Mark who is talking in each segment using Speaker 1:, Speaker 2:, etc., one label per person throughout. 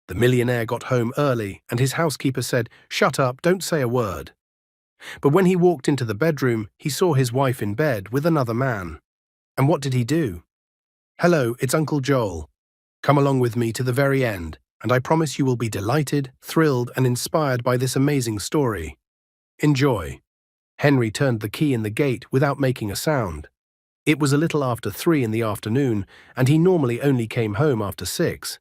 Speaker 1: The millionaire got home early, and his housekeeper said, "Shut up, don't say a word." But when he walked into the bedroom, he saw his wife in bed with another man. And what did he do? "Hello, it's Uncle Joel. Come along with me to the very end, and I promise you will be delighted, thrilled, and inspired by this amazing story. Enjoy." Henry turned the key in the gate without making a sound. It was a little after 3 in the afternoon, and he normally only came home after 6.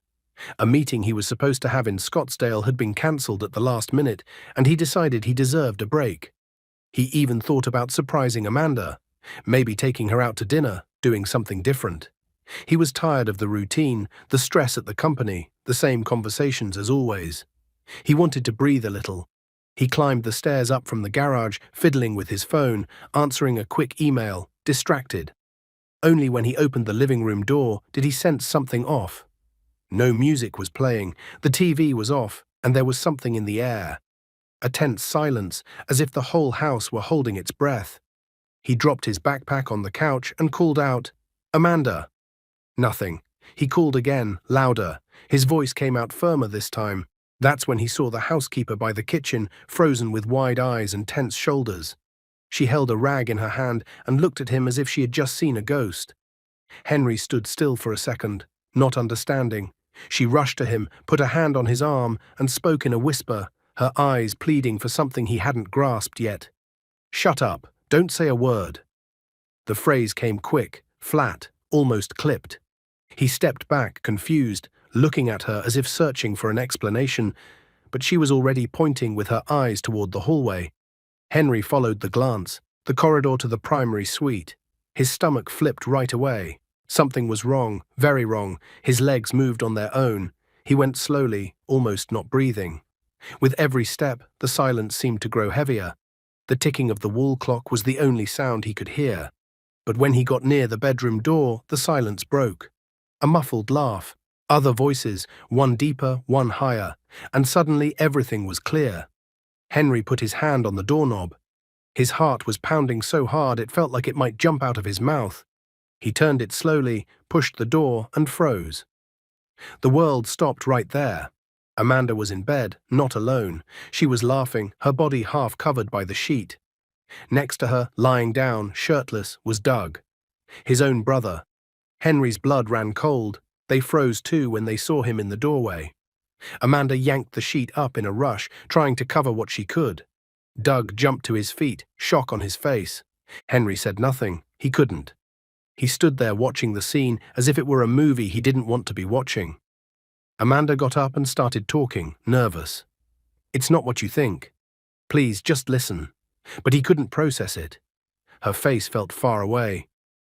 Speaker 1: A meeting he was supposed to have in Scottsdale had been cancelled at the last minute, and he decided he deserved a break. He even thought about surprising Amanda, maybe taking her out to dinner, doing something different. He was tired of the routine, the stress at the company, the same conversations as always. He wanted to breathe a little. He climbed the stairs up from the garage, fiddling with his phone, answering a quick email, distracted. Only when he opened the living room door did he sense something off. No music was playing, the TV was off, and there was something in the air. A tense silence, as if the whole house were holding its breath. He dropped his backpack on the couch and called out, "Amanda." Nothing. He called again, louder. His voice came out firmer this time. That's when he saw the housekeeper by the kitchen, frozen with wide eyes and tense shoulders. She held a rag in her hand and looked at him as if she had just seen a ghost. Henry stood still for a second, not understanding. She rushed to him, put a hand on his arm, and spoke in a whisper, her eyes pleading for something he hadn't grasped yet. "Shut up, don't say a word." The phrase came quick, flat, almost clipped. He stepped back, confused, looking at her as if searching for an explanation, but she was already pointing with her eyes toward the hallway. Henry followed the glance, the corridor to the primary suite. His stomach flipped right away. Something was wrong, very wrong. His legs moved on their own. He went slowly, almost not breathing. With every step, the silence seemed to grow heavier. The ticking of the wall clock was the only sound he could hear. But when he got near the bedroom door, the silence broke. A muffled laugh, other voices, one deeper, one higher, and suddenly everything was clear. Henry put his hand on the doorknob. His heart was pounding so hard it felt like it might jump out of his mouth. He turned it slowly, pushed the door, and froze. The world stopped right there. Amanda was in bed, not alone. She was laughing, her body half covered by the sheet. Next to her, lying down, shirtless, was Doug, his own brother. Henry's blood ran cold. They froze too when they saw him in the doorway. Amanda yanked the sheet up in a rush, trying to cover what she could. Doug jumped to his feet, shock on his face. Henry said nothing. He couldn't. He stood there watching the scene as if it were a movie he didn't want to be watching. Amanda got up and started talking, nervous. "It's not what you think. Please, just listen." But he couldn't process it. Her face felt far away.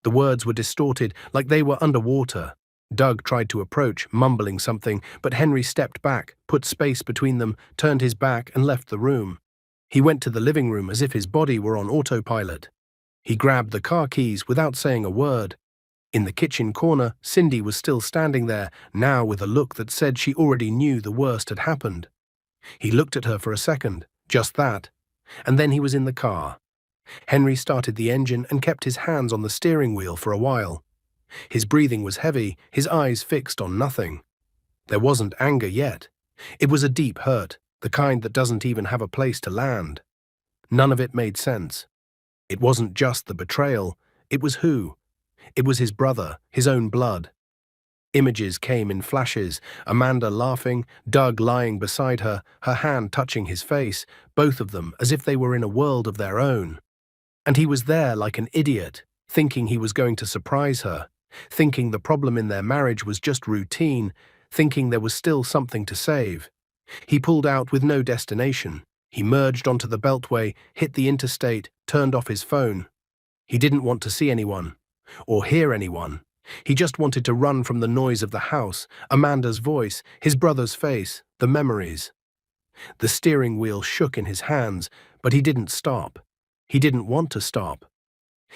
Speaker 1: The words were distorted, like they were underwater. Doug tried to approach, mumbling something, but Henry stepped back, put space between them, turned his back, and left the room. He went to the living room as if his body were on autopilot. He grabbed the car keys without saying a word. In the kitchen corner, Cindy was still standing there, now with a look that said she already knew the worst had happened. He looked at her for a second, just that, and then he was in the car. Henry started the engine and kept his hands on the steering wheel for a while. His breathing was heavy, his eyes fixed on nothing. There wasn't anger yet. It was a deep hurt, the kind that doesn't even have a place to land. None of it made sense. It wasn't just the betrayal, it was who? It was his brother, his own blood. Images came in flashes, Amanda laughing, Doug lying beside her, her hand touching his face, both of them as if they were in a world of their own. And he was there like an idiot, thinking he was going to surprise her, thinking the problem in their marriage was just routine, thinking there was still something to save. He pulled out with no destination. He merged onto the beltway, hit the interstate, turned off his phone. He didn't want to see anyone, or hear anyone. He just wanted to run from the noise of the house, Amanda's voice, his brother's face, the memories. The steering wheel shook in his hands, but he didn't stop. He didn't want to stop.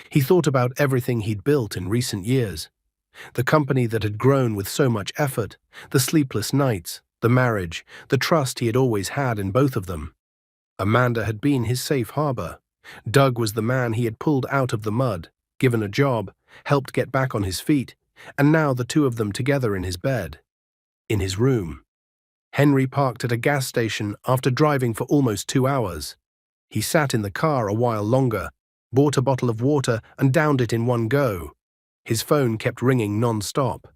Speaker 1: He thought about everything he'd built in recent years. The company that had grown with so much effort, the sleepless nights, the marriage, the trust he had always had in both of them. Amanda had been his safe harbor. Doug was the man he had pulled out of the mud, given a job, helped get back on his feet, and now the two of them together in his bed. In his room. Henry parked at a gas station after driving for almost 2 hours. He sat in the car a while longer, bought a bottle of water and downed it in one go. His phone kept ringing non-stop.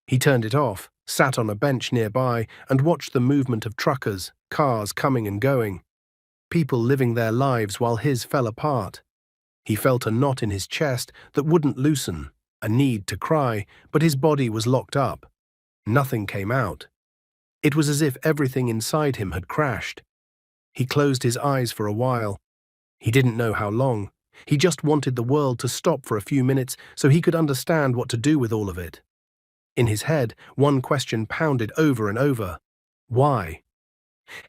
Speaker 1: He turned it off, sat on a bench nearby, and watched the movement of truckers, cars coming and going. People living their lives while his fell apart. He felt a knot in his chest that wouldn't loosen, a need to cry, but his body was locked up. Nothing came out. It was as if everything inside him had crashed. He closed his eyes for a while. He didn't know how long. He just wanted the world to stop for a few minutes so he could understand what to do with all of it. In his head, one question pounded over and over. Why?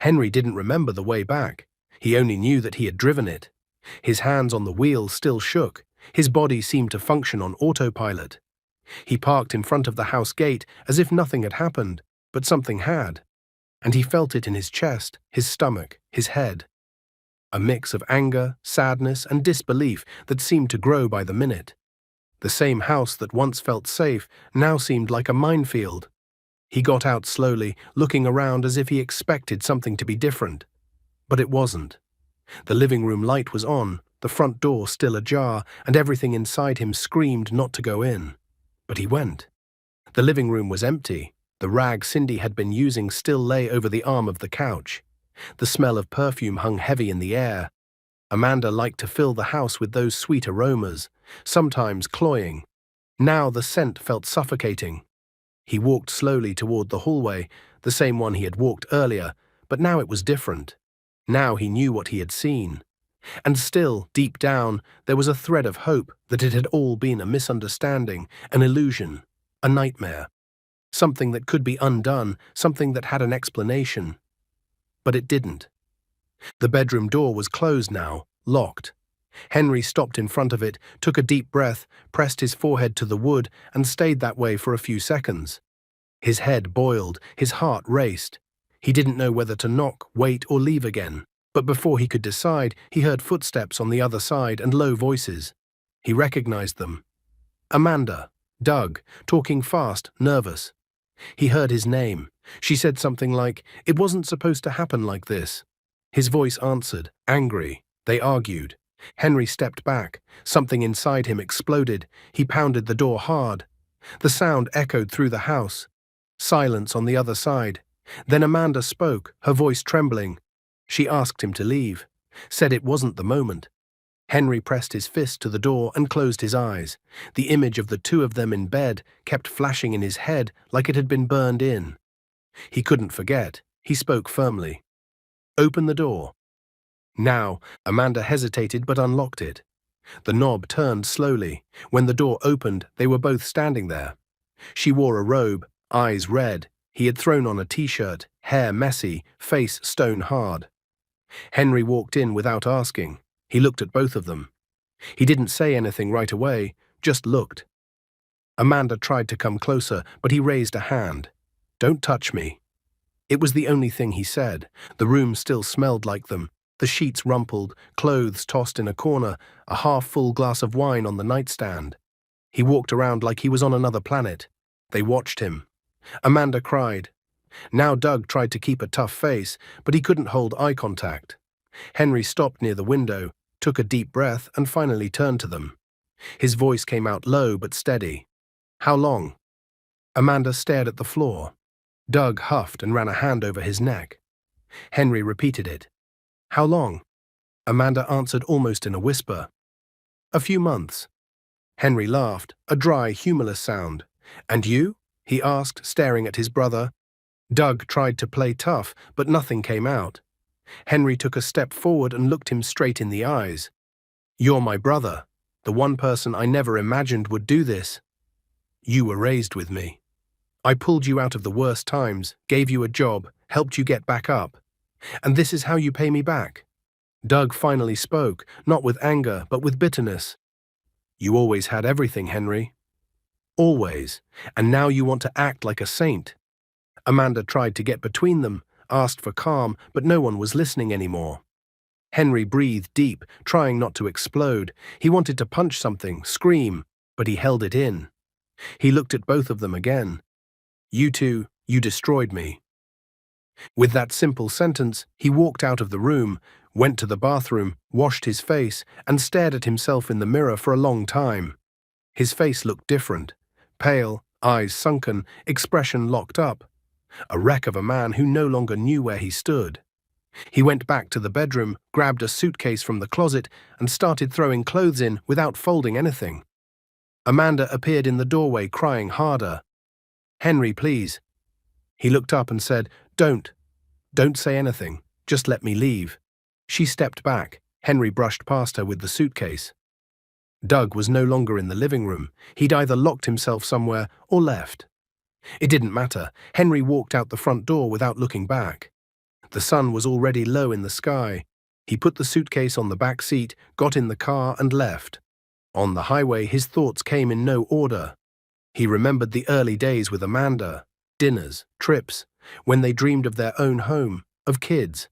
Speaker 1: Henry didn't remember the way back. He only knew that he had driven it. His hands on the wheel still shook. His body seemed to function on autopilot. He parked in front of the house gate as if nothing had happened, but something had. And he felt it in his chest, his stomach, his head. A mix of anger, sadness, and disbelief that seemed to grow by the minute. The same house that once felt safe now seemed like a minefield. He got out slowly, looking around as if he expected something to be different. But it wasn't. The living room light was on, the front door still ajar, and everything inside him screamed not to go in. But he went. The living room was empty. The rag Cindy had been using still lay over the arm of the couch. The smell of perfume hung heavy in the air. Amanda liked to fill the house with those sweet aromas, sometimes cloying. Now the scent felt suffocating. He walked slowly toward the hallway, the same one he had walked earlier, but now it was different. Now he knew what he had seen. And still, deep down, there was a thread of hope that it had all been a misunderstanding, an illusion, a nightmare. Something that could be undone, something that had an explanation. But it didn't. The bedroom door was closed now, locked. Henry stopped in front of it, took a deep breath, pressed his forehead to the wood, and stayed that way for a few seconds. His head boiled, his heart raced. He didn't know whether to knock, wait, or leave again. But before he could decide, he heard footsteps on the other side and low voices. He recognized them. Amanda, Doug, talking fast, nervous. He heard his name. She said something like, "It wasn't supposed to happen like this." His voice answered, angry. They argued. Henry stepped back. Something inside him exploded. He pounded the door hard. The sound echoed through the house. Silence on the other side. Then Amanda spoke, her voice trembling. She asked him to leave, said it wasn't the moment. Henry pressed his fist to the door and closed his eyes. The image of the two of them in bed kept flashing in his head like it had been burned in. He couldn't forget. He spoke firmly. "Open the door." Now, Amanda hesitated but unlocked it. The knob turned slowly. When the door opened, they were both standing there. She wore a robe, eyes red. He had thrown on a t-shirt, hair messy, face stone hard. Henry walked in without asking. He looked at both of them. He didn't say anything right away, just looked. Amanda tried to come closer, but he raised a hand. "Don't touch me." It was the only thing he said. The room still smelled like them. The sheets rumpled, clothes tossed in a corner, a half-full glass of wine on the nightstand. He walked around like he was on another planet. They watched him. Amanda cried. Now Doug tried to keep a tough face, but he couldn't hold eye contact. Henry stopped near the window, took a deep breath, and finally turned to them. His voice came out low but steady. "How long?" Amanda stared at the floor. Doug huffed and ran a hand over his neck. Henry repeated it. "How long?" Amanda answered almost in a whisper. "A few months." Henry laughed, a dry, humorless sound. "And you?" he asked, staring at his brother. Doug tried to play tough, but nothing came out. Henry took a step forward and looked him straight in the eyes. "You're my brother, the one person I never imagined would do this. You were raised with me. I pulled you out of the worst times, gave you a job, helped you get back up. And this is how you pay me back." Doug finally spoke, not with anger, but with bitterness. "You always had everything, Henry. Always. And now you want to act like a saint." Amanda tried to get between them, asked for calm, but no one was listening anymore. Henry breathed deep, trying not to explode. He wanted to punch something, scream, but he held it in. He looked at both of them again. "You two, you destroyed me." With that simple sentence, he walked out of the room, went to the bathroom, washed his face, and stared at himself in the mirror for a long time. His face looked different. Pale, eyes sunken, expression locked up. A wreck of a man who no longer knew where he stood. He went back to the bedroom, grabbed a suitcase from the closet, and started throwing clothes in without folding anything. Amanda appeared in the doorway, crying harder. "Henry, please." He looked up and said, Don't say anything. Just let me leave." She stepped back. Henry brushed past her with the suitcase. Doug was no longer in the living room. He'd either locked himself somewhere or left. It didn't matter. Henry walked out the front door without looking back. The sun was already low in the sky. He put the suitcase on the back seat, got in the car, and left. On the highway, his thoughts came in no order. He remembered the early days with Amanda, dinners, trips, when they dreamed of their own home, of kids.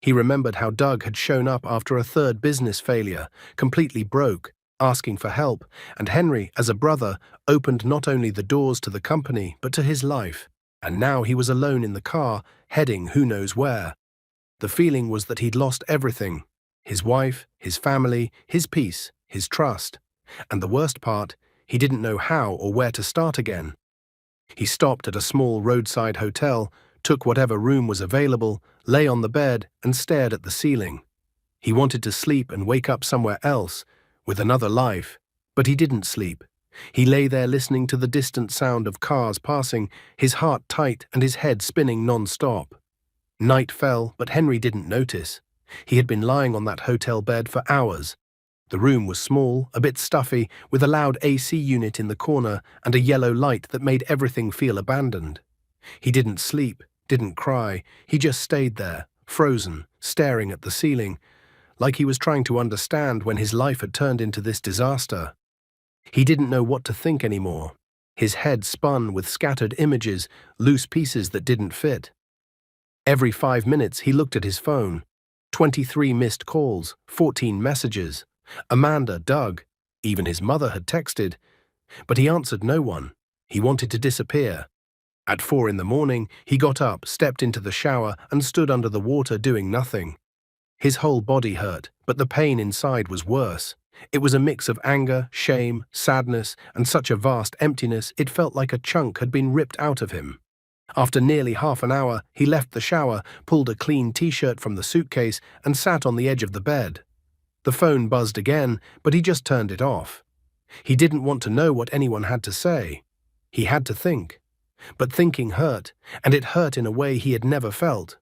Speaker 1: He remembered how Doug had shown up after a third business failure, completely broke, asking for help, and Henry, as a brother, opened not only the doors to the company but to his life. And now he was alone in the car, heading who knows where. The feeling was that he'd lost everything: his wife, his family, his peace, his trust. And the worst part, he didn't know how or where to start again. He stopped at a small roadside hotel, took whatever room was available, lay on the bed, and stared at the ceiling. He wanted to sleep and wake up somewhere else, with another life, but he didn't sleep. He lay there listening to the distant sound of cars passing, his heart tight and his head spinning non-stop. Night fell, but Henry didn't notice. He had been lying on that hotel bed for hours. The room was small, a bit stuffy, with a loud AC unit in the corner and a yellow light that made everything feel abandoned. He didn't sleep, didn't cry. He just stayed there, frozen, staring at the ceiling, like he was trying to understand when his life had turned into this disaster. He didn't know what to think anymore. His head spun with scattered images, loose pieces that didn't fit. Every 5 minutes he looked at his phone. 23 missed calls, 14 messages. Amanda, Doug, even his mother had texted. But he answered no one. He wanted to disappear. At 4 in the morning, he got up, stepped into the shower, and stood under the water doing nothing. His whole body hurt, but the pain inside was worse. It was a mix of anger, shame, sadness, and such a vast emptiness it felt like a chunk had been ripped out of him. After nearly half an hour, he left the shower, pulled a clean t-shirt from the suitcase, and sat on the edge of the bed. The phone buzzed again, but he just turned it off. He didn't want to know what anyone had to say. He had to think. But thinking hurt, and it hurt in a way he had never felt.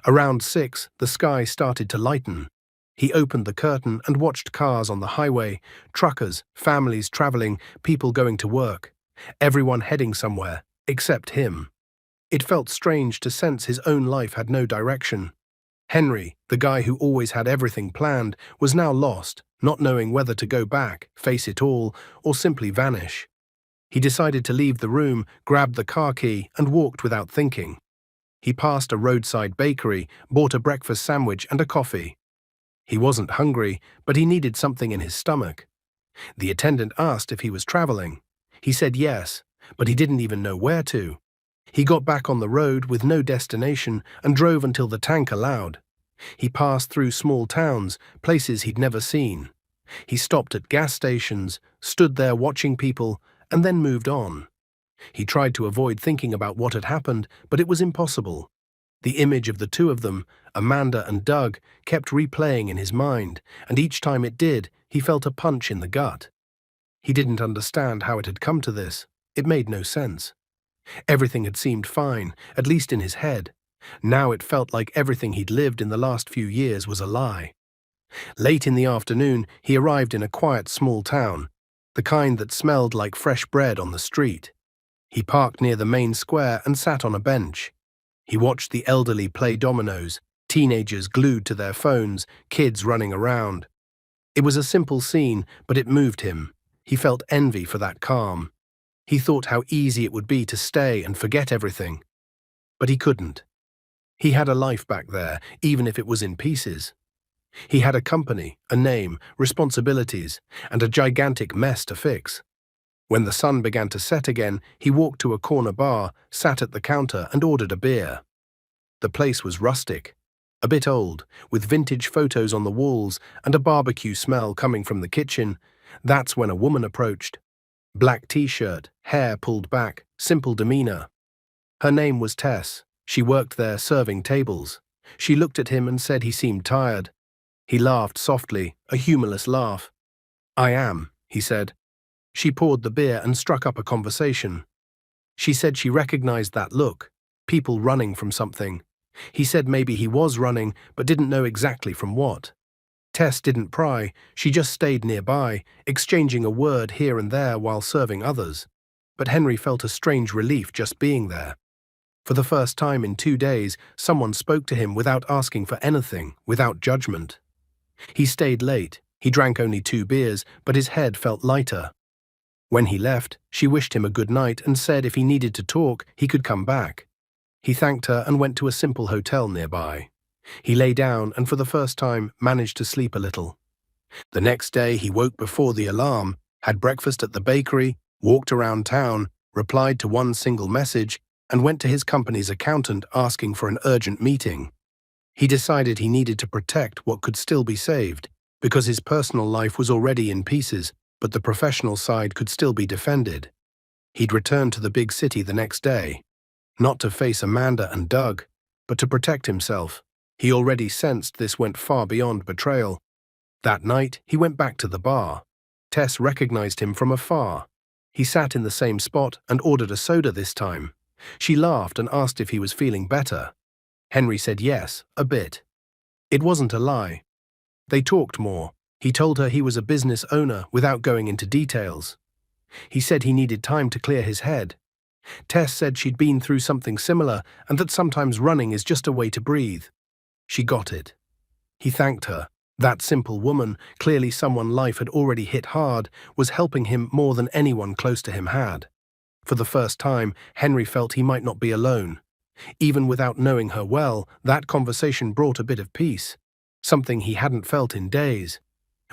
Speaker 1: Around 6, the sky started to lighten. He opened the curtain and watched cars on the highway, truckers, families traveling, people going to work. Everyone heading somewhere, except him. It felt strange to sense his own life had no direction. Henry, the guy who always had everything planned, was now lost, not knowing whether to go back, face it all, or simply vanish. He decided to leave the room, grabbed the car key, and walked without thinking. He passed a roadside bakery, bought a breakfast sandwich and a coffee. He wasn't hungry, but he needed something in his stomach. The attendant asked if he was traveling. He said yes, but he didn't even know where to. He got back on the road with no destination and drove until the tank allowed. He passed through small towns, places he'd never seen. He stopped at gas stations, stood there watching people, and then moved on. He tried to avoid thinking about what had happened, but it was impossible. The image of the two of them, Amanda and Doug, kept replaying in his mind, and each time it did, he felt a punch in the gut. He didn't understand how it had come to this. It made no sense. Everything had seemed fine, at least in his head. Now it felt like everything he'd lived in the last few years was a lie. Late in the afternoon, he arrived in a quiet small town, the kind that smelled like fresh bread on the street. He parked near the main square and sat on a bench. He watched the elderly play dominoes, teenagers glued to their phones, kids running around. It was a simple scene, but it moved him. He felt envy for that calm. He thought how easy it would be to stay and forget everything. But he couldn't. He had a life back there, even if it was in pieces. He had a company, a name, responsibilities, and a gigantic mess to fix. When the sun began to set again, he walked to a corner bar, sat at the counter, and ordered a beer. The place was rustic, a bit old, with vintage photos on the walls and a barbecue smell coming from the kitchen. That's when a woman approached. Black t-shirt, hair pulled back, simple demeanor. Her name was Tess. She worked there serving tables. She looked at him and said he seemed tired. He laughed softly, a humorless laugh. "I am," he said. She poured the beer and struck up a conversation. She said she recognized that look, people running from something. He said maybe he was running, but didn't know exactly from what. Tess didn't pry, she just stayed nearby, exchanging a word here and there while serving others. But Henry felt a strange relief just being there. For the first time in 2 days, someone spoke to him without asking for anything, without judgment. He stayed late. He drank only 2 beers, but his head felt lighter. When he left, she wished him a good night and said if he needed to talk, he could come back. He thanked her and went to a simple hotel nearby. He lay down and for the first time managed to sleep a little. The next day he woke before the alarm, had breakfast at the bakery, walked around town, replied to one single message, and went to his company's accountant asking for an urgent meeting. He decided he needed to protect what could still be saved, because his personal life was already in pieces, but the professional side could still be defended. He'd return to the big city the next day, not to face Amanda and Doug, but to protect himself. He already sensed this went far beyond betrayal. That night, he went back to the bar. Tess recognized him from afar. He sat in the same spot and ordered a soda this time. She laughed and asked if he was feeling better. Henry said yes, a bit. It wasn't a lie. They talked more. He told her he was a business owner without going into details. He said he needed time to clear his head. Tess said she'd been through something similar and that sometimes running is just a way to breathe. She got it. He thanked her. That simple woman, clearly someone life had already hit hard, was helping him more than anyone close to him had. For the first time, Henry felt he might not be alone. Even without knowing her well, that conversation brought a bit of peace, something he hadn't felt in days.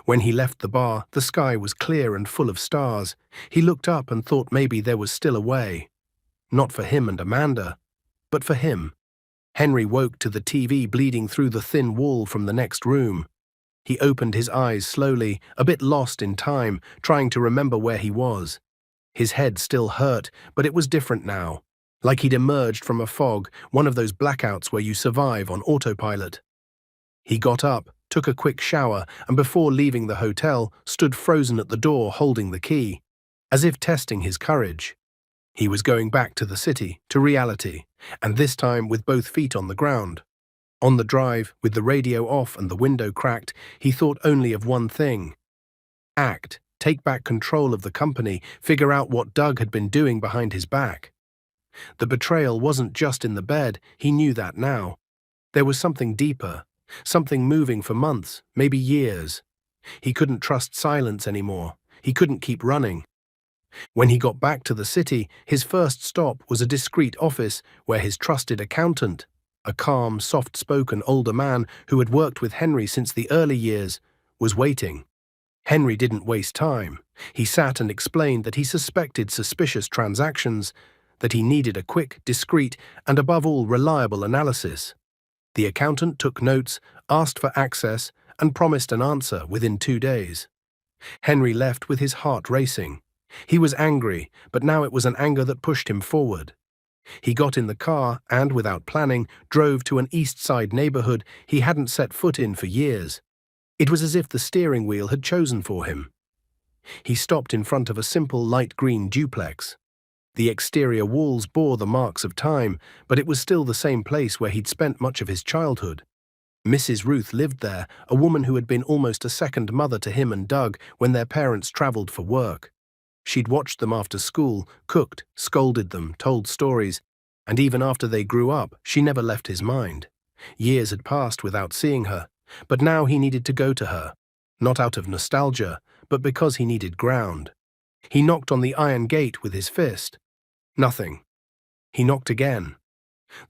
Speaker 1: When he left the bar, the sky was clear and full of stars. He looked up and thought maybe there was still a way. Not for him and Amanda, but for him. Henry woke to the TV bleeding through the thin wall from the next room. He opened his eyes slowly, a bit lost in time, trying to remember where he was. His head still hurt, but it was different now, like he'd emerged from a fog, one of those blackouts where you survive on autopilot. He got up, took a quick shower, and before leaving the hotel, stood frozen at the door holding the key, as if testing his courage. He was going back to the city, to reality, and this time with both feet on the ground. On the drive, with the radio off and the window cracked, he thought only of one thing. Act, take back control of the company, figure out what Doug had been doing behind his back. The betrayal wasn't just in the bed, he knew that now. There was something deeper, something moving for months, maybe years. He couldn't trust silence anymore. He couldn't keep running. When he got back to the city, his first stop was a discreet office where his trusted accountant, a calm, soft-spoken older man who had worked with Henry since the early years, was waiting. Henry didn't waste time. He sat and explained that he suspected suspicious transactions, that he needed a quick, discreet, and above all reliable analysis. The accountant took notes, asked for access, and promised an answer within 2 days. Henry left with his heart racing. He was angry, but now it was an anger that pushed him forward. He got in the car and, without planning, drove to an East Side neighborhood he hadn't set foot in for years. It was as if the steering wheel had chosen for him. He stopped in front of a simple light green duplex. The exterior walls bore the marks of time, but it was still the same place where he'd spent much of his childhood. Mrs. Ruth lived there, a woman who had been almost a second mother to him and Doug when their parents traveled for work. She'd watched them after school, cooked, scolded them, told stories, and even after they grew up, she never left his mind. Years had passed without seeing her, but now he needed to go to her, not out of nostalgia, but because he needed ground. He knocked on the iron gate with his fist. Nothing. He knocked again.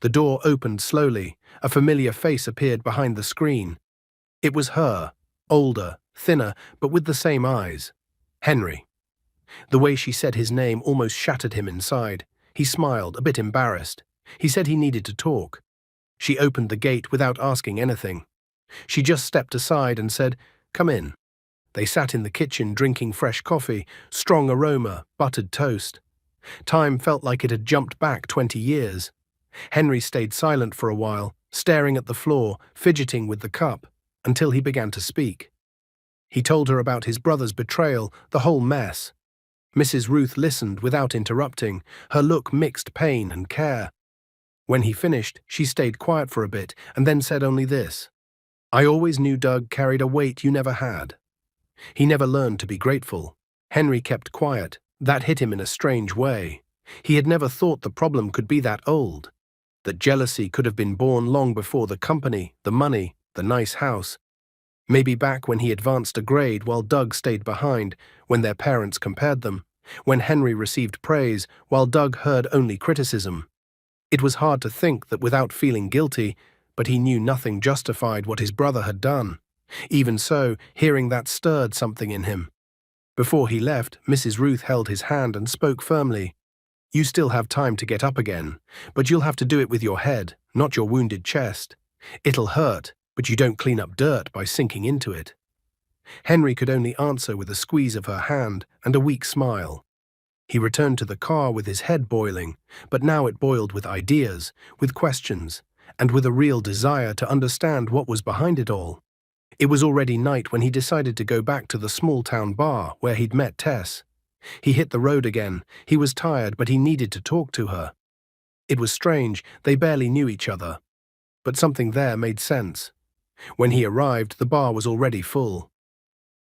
Speaker 1: The door opened slowly. A familiar face appeared behind the screen. It was her, older, thinner, but with the same eyes. Henry. The way she said his name almost shattered him inside. He smiled, a bit embarrassed. He said he needed to talk. She opened the gate without asking anything. She just stepped aside and said, "Come in." They sat in the kitchen drinking fresh coffee, strong aroma, buttered toast. Time felt like it had jumped back 20 years. Henry stayed silent for a while, staring at the floor, fidgeting with the cup, until he began to speak. He told her about his brother's betrayal, the whole mess. Mrs. Ruth listened without interrupting, her look mixed pain and care. When he finished, she stayed quiet for a bit and then said only this: "I always knew Doug carried a weight you never had. He never learned to be grateful." Henry kept quiet. That hit him in a strange way. He had never thought the problem could be that old, that jealousy could have been born long before the company, the money, the nice house. Maybe back when he advanced a grade while Doug stayed behind, when their parents compared them, when Henry received praise while Doug heard only criticism. It was hard to think that without feeling guilty, but he knew nothing justified what his brother had done. Even so, hearing that stirred something in him. Before he left, Mrs. Ruth held his hand and spoke firmly. "You still have time to get up again, but you'll have to do it with your head, not your wounded chest. It'll hurt, but you don't clean up dirt by sinking into it." Henry could only answer with a squeeze of her hand and a weak smile. He returned to the car with his head boiling, but now it boiled with ideas, with questions, and with a real desire to understand what was behind it all. It was already night when he decided to go back to the small-town bar where he'd met Tess. He hit the road again. He was tired, but he needed to talk to her. It was strange, they barely knew each other. But something there made sense. When he arrived, the bar was already full.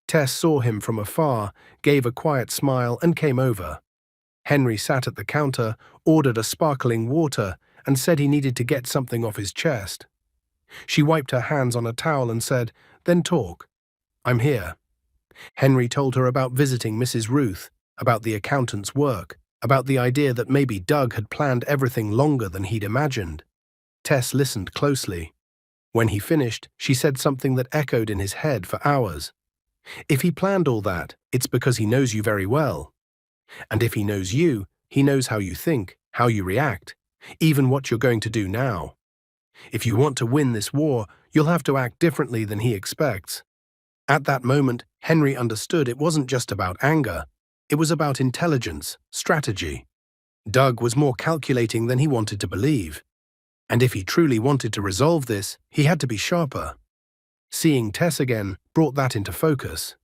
Speaker 1: Tess saw him from afar, gave a quiet smile, and came over. Henry sat at the counter, ordered a sparkling water, and said he needed to get something off his chest. She wiped her hands on a towel and said, "Then talk. I'm here." Henry told her about visiting Mrs. Ruth, about the accountant's work, about the idea that maybe Doug had planned everything longer than he'd imagined. Tess listened closely. When he finished, she said something that echoed in his head for hours. "If he planned all that, it's because he knows you very well. And if he knows you, he knows how you think, how you react, even what you're going to do now. If you want to win this war, you'll have to act differently than he expects." At that moment, Henry understood it wasn't just about anger. It was about intelligence, strategy. Doug was more calculating than he wanted to believe. And if he truly wanted to resolve this, he had to be sharper. Seeing Tess again brought that into focus.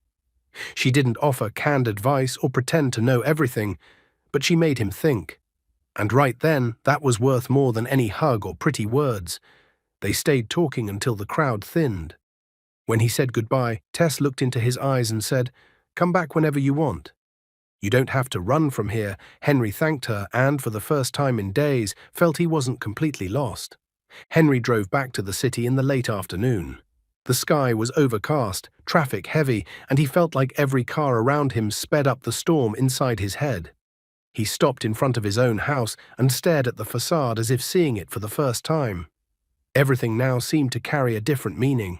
Speaker 1: She didn't offer canned advice or pretend to know everything, but she made him think. And right then, that was worth more than any hug or pretty words. They stayed talking until the crowd thinned. When he said goodbye, Tess looked into his eyes and said, "Come back whenever you want." "You don't have to run from here." Henry thanked her and, for the first time in days, felt he wasn't completely lost. Henry drove back to the city in the late afternoon. The sky was overcast, traffic heavy, and he felt like every car around him sped up the storm inside his head. He stopped in front of his own house and stared at the facade as if seeing it for the first time. Everything now seemed to carry a different meaning.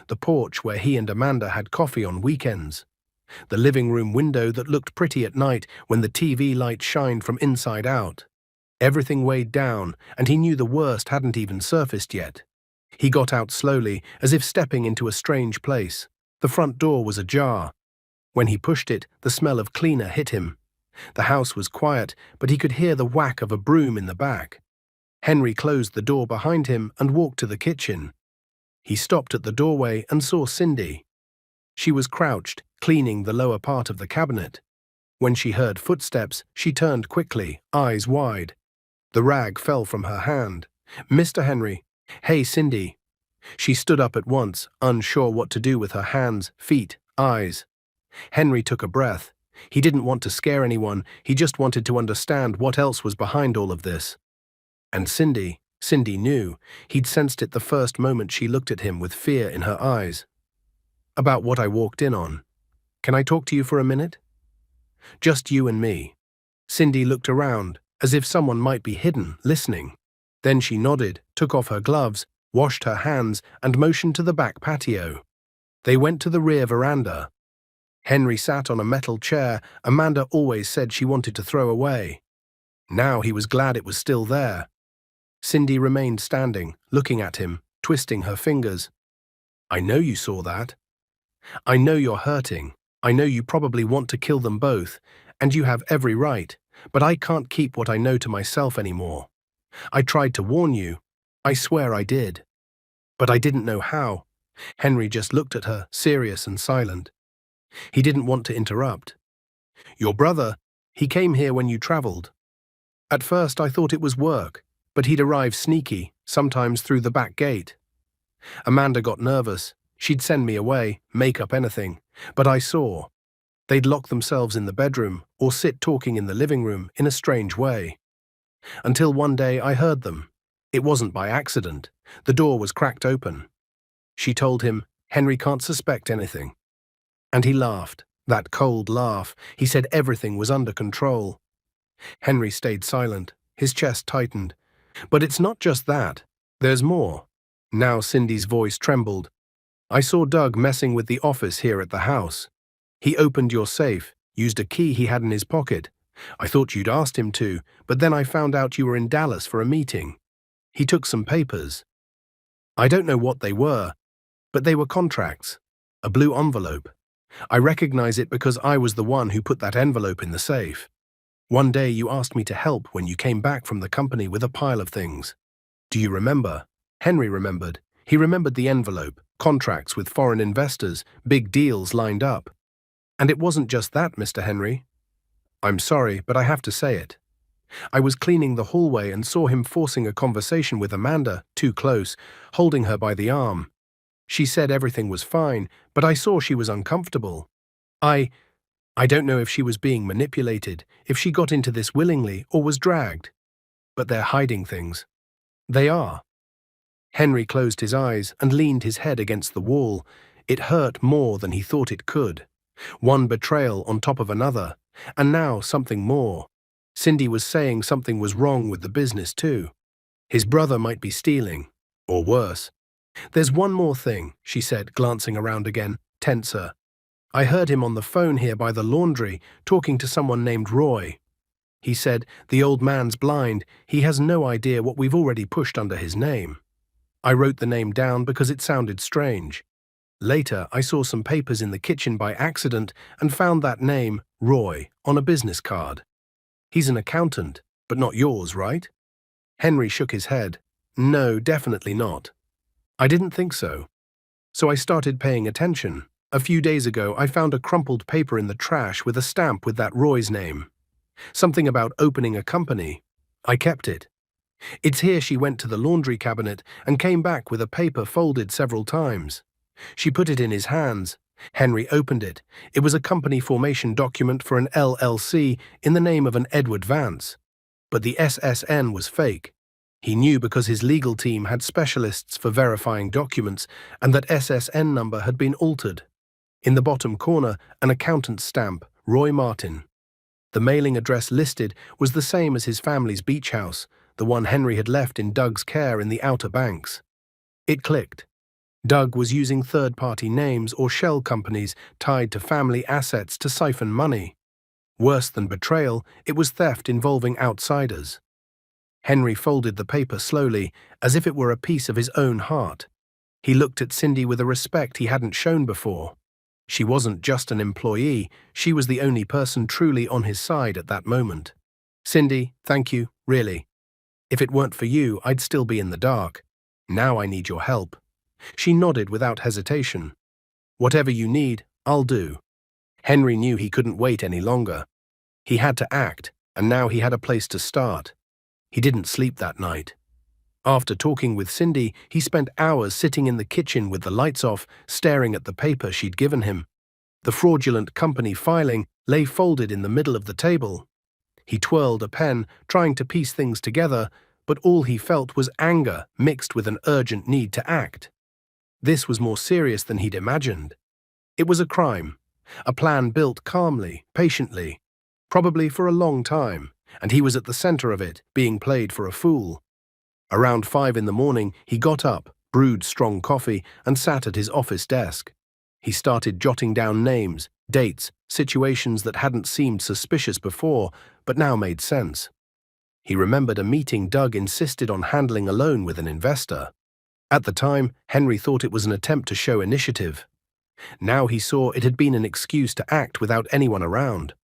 Speaker 1: The porch where he and Amanda had coffee on weekends. The living room window that looked pretty at night when the TV light shined from inside out. Everything weighed down, and he knew the worst hadn't even surfaced yet. He got out slowly, as if stepping into a strange place. The front door was ajar. When he pushed it, the smell of cleaner hit him. The house was quiet, but he could hear the whack of a broom in the back. Henry closed the door behind him and walked to the kitchen. He stopped at the doorway and saw Cindy. She was crouched, cleaning the lower part of the cabinet. When she heard footsteps, she turned quickly, eyes wide. The rag fell from her hand. "Mr. Henry." "Hey, Cindy." She stood up at once, unsure what to do with her hands, feet, eyes. Henry took a breath. He didn't want to scare anyone, he just wanted to understand what else was behind all of this. And Cindy knew. He'd sensed it the first moment she looked at him with fear in her eyes. "About what I walked in on. Can I talk to you for a minute?" "Just you and me." Cindy looked around, as if someone might be hidden, listening. Then she nodded, took off her gloves, washed her hands, and motioned to the back patio. They went to the rear veranda. Henry sat on a metal chair Amanda always said she wanted to throw away. Now he was glad it was still there. Cindy remained standing, looking at him, twisting her fingers. I know you saw that. I know you're hurting. I know you probably want to kill them both, and you have every right, but I can't keep what I know to myself anymore. I tried to warn you. I swear I did. But I didn't know how. Henry just looked at her, serious and silent. He didn't want to interrupt. Your brother, he came here when you traveled. At first I thought it was work, but he'd arrive sneaky, sometimes through the back gate. Amanda got nervous. She'd send me away, make up anything. But I saw. They'd lock themselves in the bedroom or sit talking in the living room in a strange way. Until one day I heard them. It wasn't by accident. The door was cracked open. She told him, Henry can't suspect anything. And he laughed, that cold laugh. He said everything was under control. Henry stayed silent, his chest tightened. But it's not just that. There's more. Now Cindy's voice trembled. I saw Doug messing with the office here at the house. He opened your safe, used a key he had in his pocket. I thought you'd asked him to, but then I found out you were in Dallas for a meeting. He took some papers. I don't know what they were, but they were contracts. A blue envelope. I recognize it because I was the one who put that envelope in the safe. One day you asked me to help when you came back from the company with a pile of things. Do you remember? Henry remembered. He remembered the envelope, contracts with foreign investors, big deals lined up. And it wasn't just that, Mr. Henry. I'm sorry, but I have to say it. I was cleaning the hallway and saw him forcing a conversation with Amanda, too close, holding her by the arm. She said everything was fine, but I saw she was uncomfortable. I don't know if she was being manipulated, if she got into this willingly or was dragged. But they're hiding things. They are. Henry closed his eyes and leaned his head against the wall. It hurt more than he thought it could. One betrayal on top of another, and now something more. Cindy was saying something was wrong with the business too. His brother might be stealing, or worse. There's one more thing, she said, glancing around again, tenser. I heard him on the phone here by the laundry, talking to someone named Roy. He said, the old man's blind, he has no idea what we've already pushed under his name. I wrote the name down because it sounded strange. Later, I saw some papers in the kitchen by accident and found that name, Roy, on a business card. He's an accountant, but not yours, right? Henry shook his head. No, definitely not. I didn't think so. So I started paying attention. A few days ago, I found a crumpled paper in the trash with a stamp with that Roy's name. Something about opening a company. I kept it. It's here she went to the laundry cabinet and came back with a paper folded several times. She put it in his hands. Henry opened it. It was a company formation document for an LLC in the name of an Edward Vance. But the SSN was fake. He knew because his legal team had specialists for verifying documents and that SSN number had been altered. In the bottom corner, an accountant's stamp, Roy Martin. The mailing address listed was the same as his family's beach house, the one Henry had left in Doug's care in the Outer Banks. It clicked. Doug was using third-party names or shell companies tied to family assets to siphon money. Worse than betrayal, it was theft involving outsiders. Henry folded the paper slowly, as if it were a piece of his own heart. He looked at Cindy with a respect he hadn't shown before. She wasn't just an employee, she was the only person truly on his side at that moment. Cindy, thank you, really. If it weren't for you, I'd still be in the dark. Now I need your help. She nodded without hesitation. Whatever you need, I'll do. Henry knew he couldn't wait any longer. He had to act, and now he had a place to start. He didn't sleep that night. After talking with Cindy, he spent hours sitting in the kitchen with the lights off, staring at the paper she'd given him. The fraudulent company filing lay folded in the middle of the table. He twirled a pen, trying to piece things together, but all he felt was anger mixed with an urgent need to act. This was more serious than he'd imagined. It was a crime, a plan built calmly, patiently, probably for a long time, and he was at the center of it, being played for a fool. Around 5 in the morning, he got up, brewed strong coffee, and sat at his office desk. He started jotting down names, dates, situations that hadn't seemed suspicious before, but now made sense. He remembered a meeting Doug insisted on handling alone with an investor. At the time, Henry thought it was an attempt to show initiative. Now he saw it had been an excuse to act without anyone around.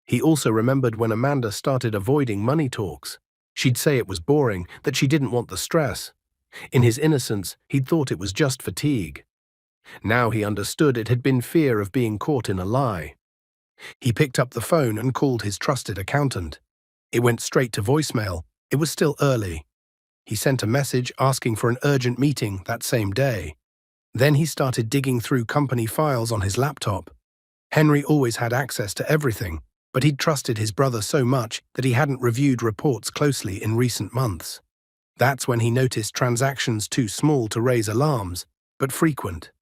Speaker 1: He also remembered when Amanda started avoiding money talks. She'd say it was boring, that she didn't want the stress. In his innocence, he'd thought it was just fatigue. Now he understood it had been fear of being caught in a lie. He picked up the phone and called his trusted accountant. It went straight to voicemail. It was still early. He sent a message asking for an urgent meeting that same day. Then he started digging through company files on his laptop. Henry always had access to everything, but he'd trusted his brother so much that he hadn't reviewed reports closely in recent months. That's when he noticed transactions too small to raise alarms, but frequent.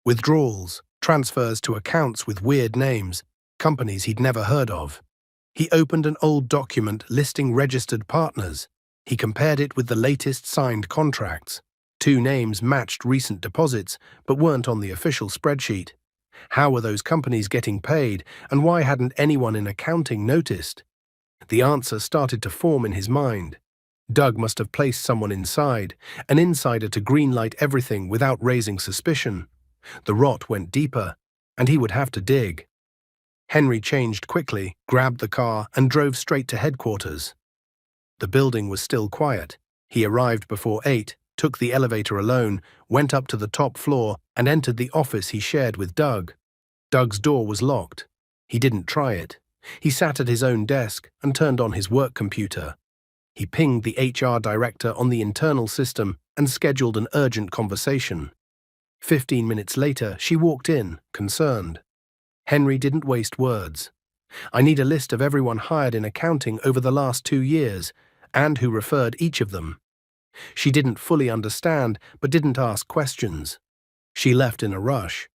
Speaker 1: Withdrawals, transfers to accounts with weird names, companies he'd never heard of. He opened an old document listing registered partners. He compared it with the latest signed contracts. 2 names matched recent deposits, but weren't on the official spreadsheet. How were those companies getting paid, and why hadn't anyone in accounting noticed? The answer started to form in his mind. Doug must have placed someone inside, an insider to greenlight everything without raising suspicion. The rot went deeper, and he would have to dig. Henry changed quickly, grabbed the car, and drove straight to headquarters. The building was still quiet. He arrived before 8, took the elevator alone, went up to the top floor, and entered the office he shared with Doug. Doug's door was locked. He didn't try it. He sat at his own desk and turned on his work computer. He pinged the HR director on the internal system and scheduled an urgent conversation. 15 minutes later, she walked in, concerned. Henry didn't waste words. "I need a list of everyone hired in accounting over the last 2 years, and who referred each of them." She didn't fully understand, but didn't ask questions. She left in a rush.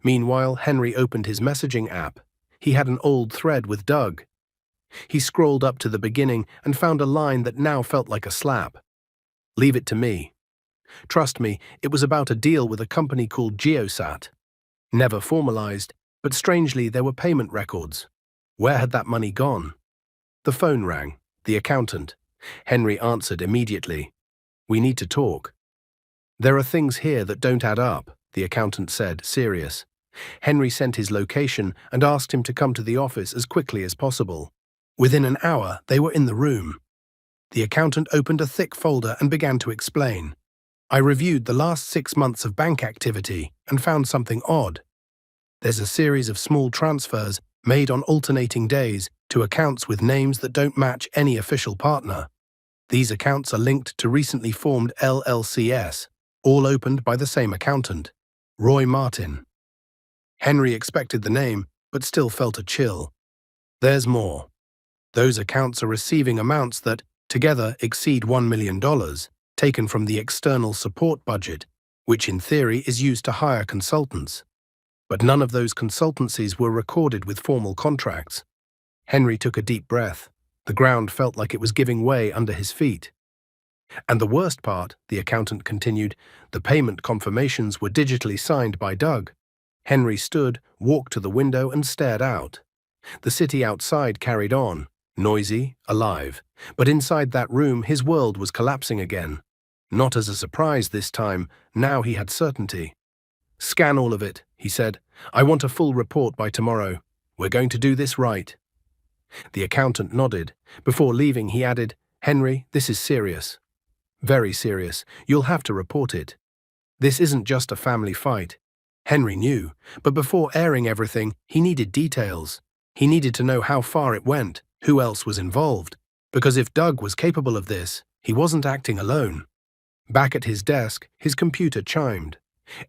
Speaker 1: Meanwhile, Henry opened his messaging app. He had an old thread with Doug. He scrolled up to the beginning and found a line that now felt like a slap. "Leave it to me. Trust me, it was about a deal with a company called Geosat. Never formalized, but strangely there were payment records. Where had that money gone?" The phone rang. The accountant. Henry answered immediately. "We need to talk." "There are things here that don't add up," the accountant said, serious. Henry sent his location and asked him to come to the office as quickly as possible. Within an hour, they were in the room. The accountant opened a thick folder and began to explain. "I reviewed the last 6 months of bank activity and found something odd. There's a series of small transfers made on alternating days to accounts with names that don't match any official partner. These accounts are linked to recently formed LLCs, all opened by the same accountant, Roy Martin." Henry expected the name, but still felt a chill. "There's more. Those accounts are receiving amounts that, together, exceed $1 million, taken from the external support budget, which in theory is used to hire consultants. But none of those consultancies were recorded with formal contracts." Henry took a deep breath. The ground felt like it was giving way under his feet. "And the worst part," the accountant continued, "the payment confirmations were digitally signed by Doug." Henry stood, walked to the window and stared out. The city outside carried on, noisy, alive, but inside that room his world was collapsing again. Not as a surprise this time, now he had certainty. "Scan all of it," he said. "I want a full report by tomorrow. We're going to do this right." The accountant nodded. Before leaving, he added, "Henry, this is serious. Very serious. You'll have to report it. This isn't just a family fight." Henry knew, but before airing everything, he needed details. He needed to know how far it went, who else was involved, because if Doug was capable of this, he wasn't acting alone. Back at his desk, his computer chimed.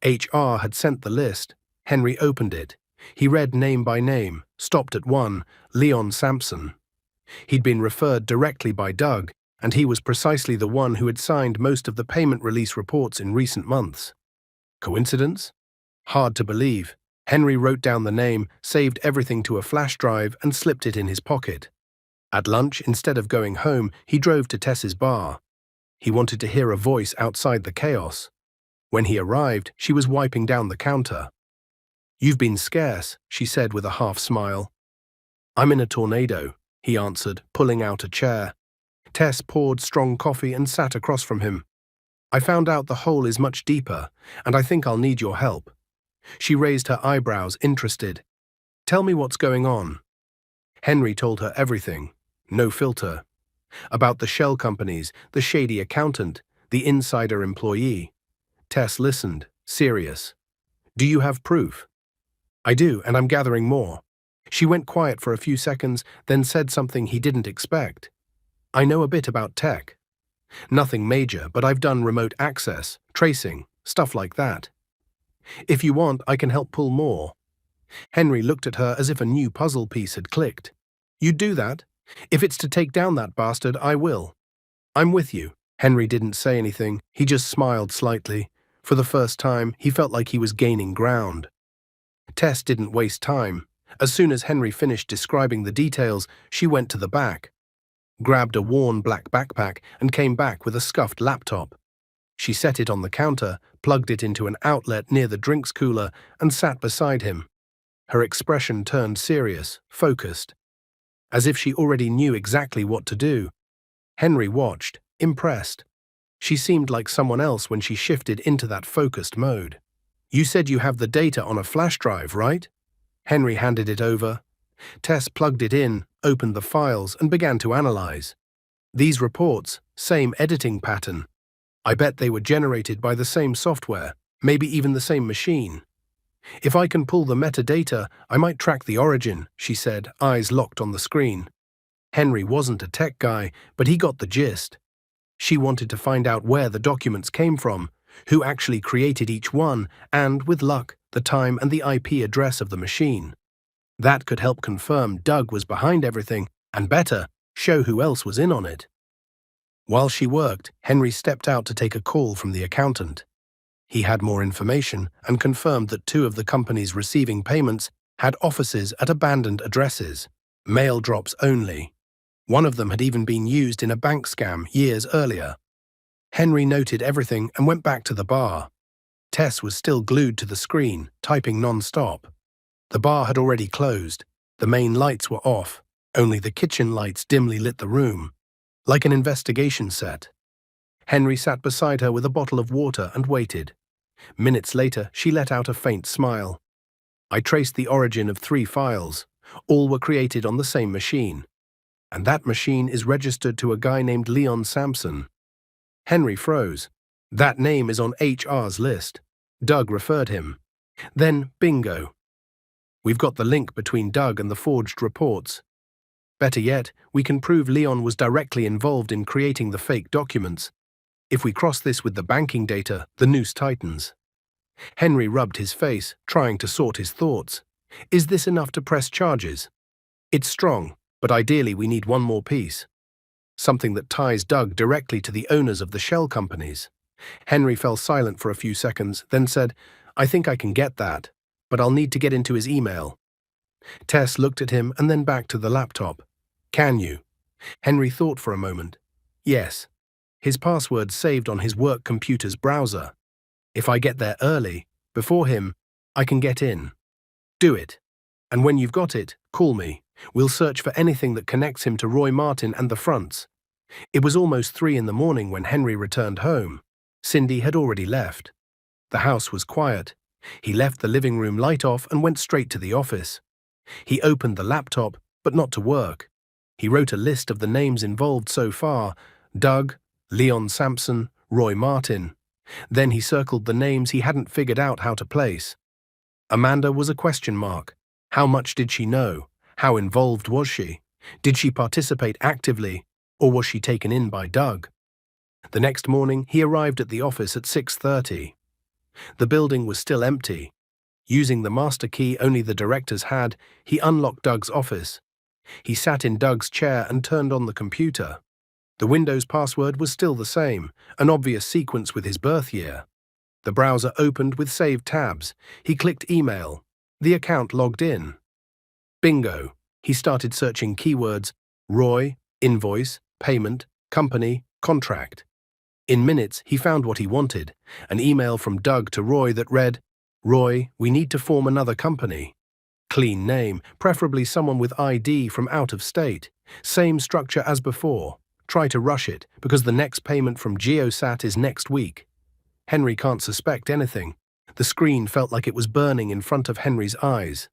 Speaker 1: HR had sent the list. Henry opened it. He read name by name, stopped at one, Leon Sampson. He'd been referred directly by Doug, and he was precisely the one who had signed most of the payment release reports in recent months. Coincidence? Hard to believe. Henry wrote down the name, saved everything to a flash drive, and slipped it in his pocket. At lunch, instead of going home, he drove to Tess's bar. He wanted to hear a voice outside the chaos. When he arrived, she was wiping down the counter. "You've been scarce," she said with a half smile. "I'm in a tornado," he answered, pulling out a chair. Tess poured strong coffee and sat across from him. I found out the hole is much deeper, and I think I'll need your help. She raised her eyebrows, interested. Tell me what's going on. Henry told her everything, no filter. About the shell companies, the shady accountant, the insider employee. Tess listened, serious. Do you have proof? I do, and I'm gathering more. She went quiet for a few seconds, then said something he didn't expect. I know a bit about tech. Nothing major, but I've done remote access, tracing, stuff like that. If you want, I can help pull more. Henry looked at her as if a new puzzle piece had clicked. You'd do that? If it's to take down that bastard, I will. I'm with you. Henry didn't say anything, he just smiled slightly. For the first time, he felt like he was gaining ground. Tess didn't waste time. As soon as Henry finished describing the details, she went to the back, grabbed a worn black backpack, and came back with a scuffed laptop. She set it on the counter, plugged it into an outlet near the drinks cooler, and sat beside him. Her expression turned serious, focused, as if she already knew exactly what to do. Henry watched, impressed. She seemed like someone else when she shifted into that focused mode. You said you have the data on a flash drive, right? Henry handed it over. Tess plugged it in, opened the files, and began to analyze. These reports, same editing pattern. I bet they were generated by the same software, maybe even the same machine. If I can pull the metadata, I might track the origin, she said, eyes locked on the screen. Henry wasn't a tech guy, but he got the gist. She wanted to find out where the documents came from, who actually created each one, and, with luck, the time and the IP address of the machine. That could help confirm Doug was behind everything, and better, show who else was in on it. While she worked, Henry stepped out to take a call from the accountant. He had more information and confirmed that 2 of the companies receiving payments had offices at abandoned addresses, mail drops only. One of them had even been used in a bank scam years earlier. Henry noted everything and went back to the bar. Tess was still glued to the screen, typing non-stop. The bar had already closed. The main lights were off. Only the kitchen lights dimly lit the room, like an investigation set. Henry sat beside her with a bottle of water and waited. Minutes later, she let out a faint smile. I traced the origin of 3 files. All were created on the same machine. And that machine is registered to a guy named Leon Sampson. Henry froze. That name is on HR's list. Doug referred him. Then, bingo. We've got the link between Doug and the forged reports. Better yet, we can prove Leon was directly involved in creating the fake documents. If we cross this with the banking data, the noose tightens. Henry rubbed his face, trying to sort his thoughts. Is this enough to press charges? It's strong, but ideally we need one more piece. Something that ties Doug directly to the owners of the shell companies. Henry fell silent for a few seconds, then said, I think I can get that, but I'll need to get into his email. Tess looked at him and then back to the laptop. Can you? Henry thought for a moment. Yes. His password's saved on his work computer's browser. If I get there early, before him, I can get in. Do it. And when you've got it, call me. We'll search for anything that connects him to Roy Martin and the fronts. It was almost 3 in the morning when Henry returned home. Cindy had already left. The house was quiet. He left the living room light off and went straight to the office. He opened the laptop, but not to work. He wrote a list of the names involved so far: Doug, Leon Sampson, Roy Martin. Then he circled the names he hadn't figured out how to place. Amanda was a question mark. How much did she know? How involved was she? Did she participate actively, or was she taken in by Doug? The next morning, he arrived at the office at 6:30. The building was still empty. Using the master key only the directors had, he unlocked Doug's office. He sat in Doug's chair and turned on the computer. The Windows password was still the same, an obvious sequence with his birth year. The browser opened with saved tabs. He clicked email. The account logged in. Bingo. He started searching keywords: Roy, invoice, payment, company, contract. In minutes, he found what he wanted, an email from Doug to Roy that read, Roy, we need to form another company. Clean name, preferably someone with ID from out of state. Same structure as before. try to rush it, because the next payment from Geosat is next week. Henry can't suspect anything. The screen felt like it was burning in front of Henry's eyes.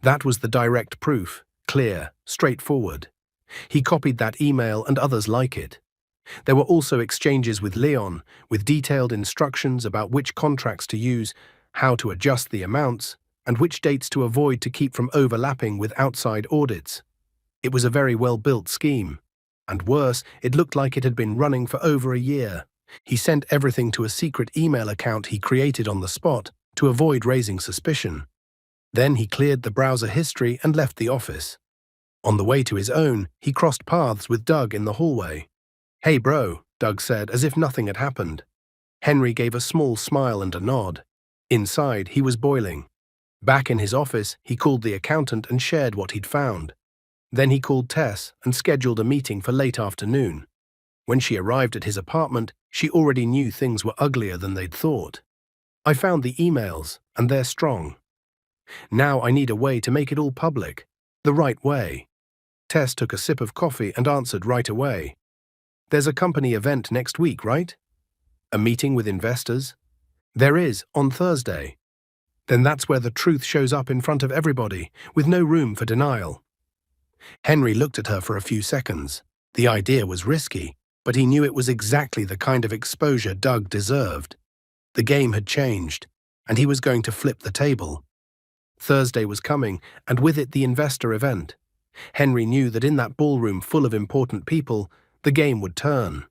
Speaker 1: That was the direct proof, clear, straightforward. He copied that email and others like it. There were also exchanges with Leon, with detailed instructions about which contracts to use, how to adjust the amounts, and which dates to avoid to keep from overlapping with outside audits. It was a very well-built scheme. And worse, it looked like it had been running for over a year. He sent everything to a secret email account he created on the spot to avoid raising suspicion. Then he cleared the browser history and left the office. On the way to his own, he crossed paths with Doug in the hallway. "Hey bro," Doug said, as if nothing had happened. Henry gave a small smile and a nod. Inside, he was boiling. Back in his office, he called the accountant and shared what he'd found. Then he called Tess and scheduled a meeting for late afternoon. When she arrived at his apartment, she already knew things were uglier than they'd thought. "I found the emails, and they're strong. Now I need a way to make it all public. The right way." Tess took a sip of coffee and answered right away. "There's a company event next week, right? A meeting with investors?" "There is, on Thursday." "Then that's where the truth shows up in front of everybody, with no room for denial." Henry looked at her for a few seconds. The idea was risky, but he knew it was exactly the kind of exposure Doug deserved. The game had changed, and he was going to flip the table. Thursday was coming, and with it the investor event. Henry knew that in that ballroom full of important people, the game would turn.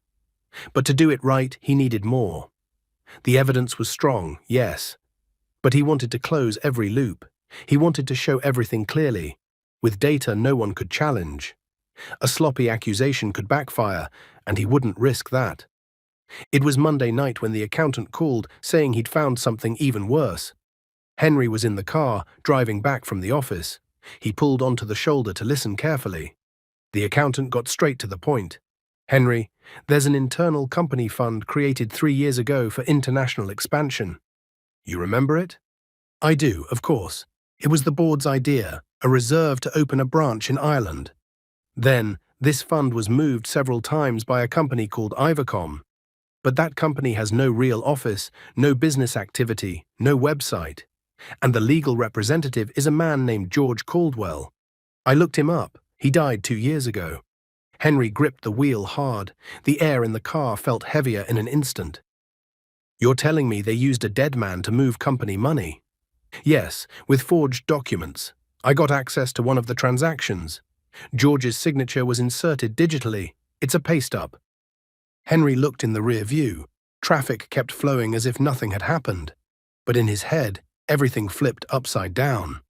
Speaker 1: But to do it right, he needed more. The evidence was strong, yes. But he wanted to close every loop. He wanted to show everything clearly, with data no one could challenge. A sloppy accusation could backfire, and he wouldn't risk that. It was Monday night when the accountant called, saying he'd found something even worse. Henry was in the car, driving back from the office. He pulled onto the shoulder to listen carefully. The accountant got straight to the point. "Henry, there's an internal company fund created 3 years ago for international expansion. You remember it?" "I do, of course. It was the board's idea, a reserve to open a branch in Ireland. Then, this fund was moved several times by a company called Ivercom. But that company has no real office, no business activity, no website. And the legal representative is a man named George Caldwell. I looked him up. He died 2 years ago." Henry gripped the wheel hard. The air in the car felt heavier in an instant. "You're telling me they used a dead man to move company money?" "Yes, with forged documents. I got access to one of the transactions. George's signature was inserted digitally. It's a paste-up." Henry looked in the rear view. Traffic kept flowing as if nothing had happened. But in his head, everything flipped upside down.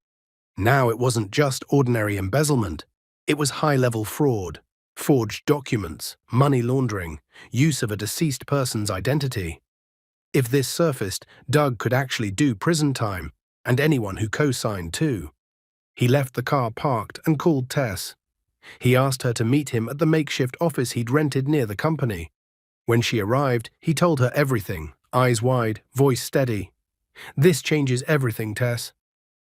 Speaker 1: Now it wasn't just ordinary embezzlement. It was high-level fraud, forged documents, money laundering, use of a deceased person's identity. If this surfaced, Doug could actually do prison time, and anyone who co-signed too. He left the car parked and called Tess. He asked her to meet him at the makeshift office he'd rented near the company. When she arrived, he told her everything, eyes wide, voice steady. "This changes everything, Tess.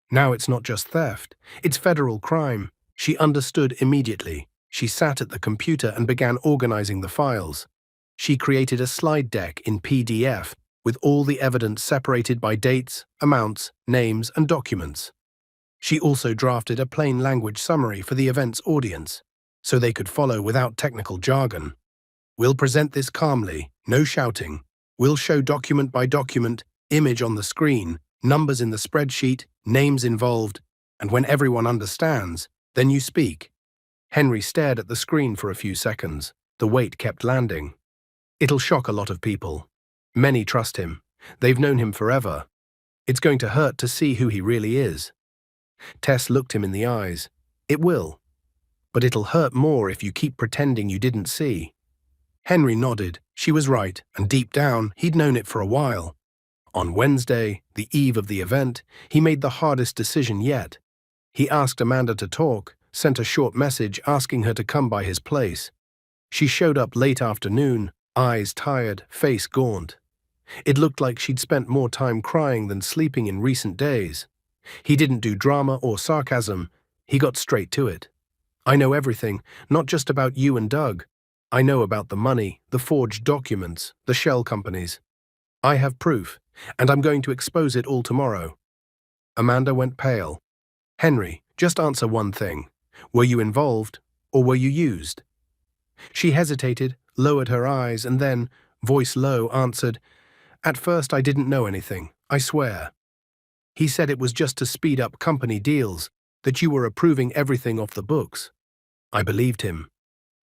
Speaker 1: Now it's not just theft, it's federal crime." She understood immediately. She sat at the computer and began organizing the files. She created a slide deck in PDF with all the evidence separated by dates, amounts, names, and documents. She also drafted a plain language summary for the event's audience, so they could follow without technical jargon. "We'll present this calmly, no shouting. We'll show document by document, image on the screen, numbers in the spreadsheet, names involved, and when everyone understands, then you speak." Henry stared at the screen for a few seconds. The weight kept landing. "It'll shock a lot of people. Many trust him. They've known him forever. It's going to hurt to see who he really is." Tess looked him in the eyes. "It will. But it'll hurt more if you keep pretending you didn't see." Henry nodded. She was right, and deep down, he'd known it for a while. On Wednesday, the eve of the event, he made the hardest decision yet. He asked Amanda to talk, sent a short message asking her to come by his place. She showed up late afternoon, eyes tired, face gaunt. It looked like she'd spent more time crying than sleeping in recent days. He didn't do drama or sarcasm. He got straight to it. "I know everything, not just about you and Doug. I know about the money, the forged documents, the shell companies. I have proof, and I'm going to expose it all tomorrow." Amanda went pale. "Henry, just answer one thing. Were you involved, or were you used?" She hesitated, lowered her eyes, and then, voice low, answered, "At first I didn't know anything, I swear. He said it was just to speed up company deals, that you were approving everything off the books. I believed him.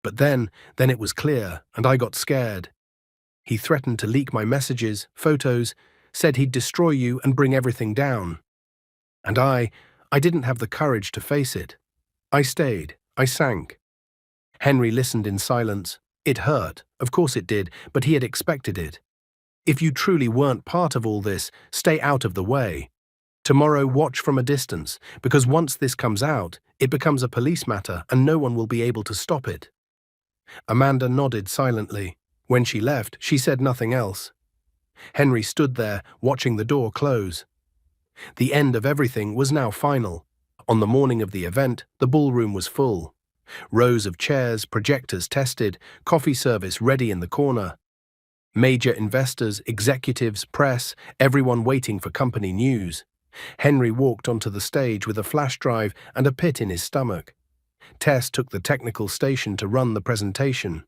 Speaker 1: But then it was clear, and I got scared. He threatened to leak my messages, photos, said he'd destroy you and bring everything down. And I didn't have the courage to face it. I stayed, I sank." Henry listened in silence. It hurt, of course it did, but he had expected it. "If you truly weren't part of all this, stay out of the way. Tomorrow watch from a distance, because once this comes out, it becomes a police matter and no one will be able to stop it." Amanda nodded silently. When she left, she said nothing else. Henry stood there, watching the door close. The end of everything was now final. On the morning of the event, the ballroom was full. Rows of chairs, projectors tested, coffee service ready in the corner. Major investors, executives, press, everyone waiting for company news. Henry walked onto the stage with a flash drive and a pit in his stomach. Tess took the technical station to run the presentation.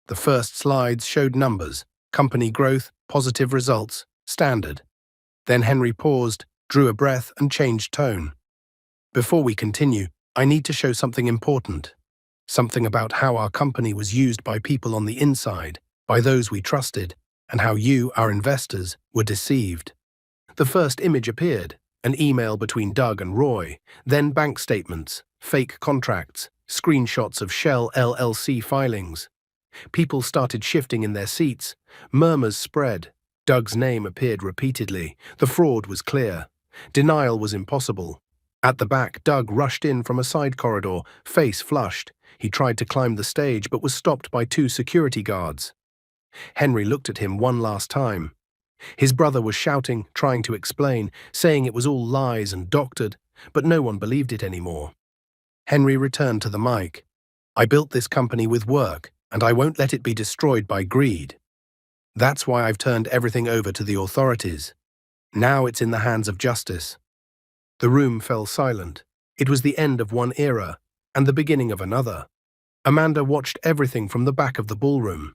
Speaker 1: The first slides showed numbers, company growth, positive results, standard. Then Henry paused, drew a breath, and changed tone. "Before we continue, I need to show something important. Something about how our company was used by people on the inside, by those we trusted, and how you, our investors, were deceived." The first image appeared, an email between Doug and Roy, then bank statements, fake contracts, screenshots of Shell LLC filings. People started shifting in their seats. Murmurs spread. Doug's name appeared repeatedly. The fraud was clear. Denial was impossible. At the back, Doug rushed in from a side corridor, face flushed. He tried to climb the stage but was stopped by 2 security guards. Henry looked at him one last time. His brother was shouting, trying to explain, saying it was all lies and doctored, but no one believed it anymore. Henry returned to the mic. "I built this company with work, and I won't let it be destroyed by greed. That's why I've turned everything over to the authorities. Now it's in the hands of justice." The room fell silent. It was the end of one era, and the beginning of another. Amanda watched everything from the back of the ballroom.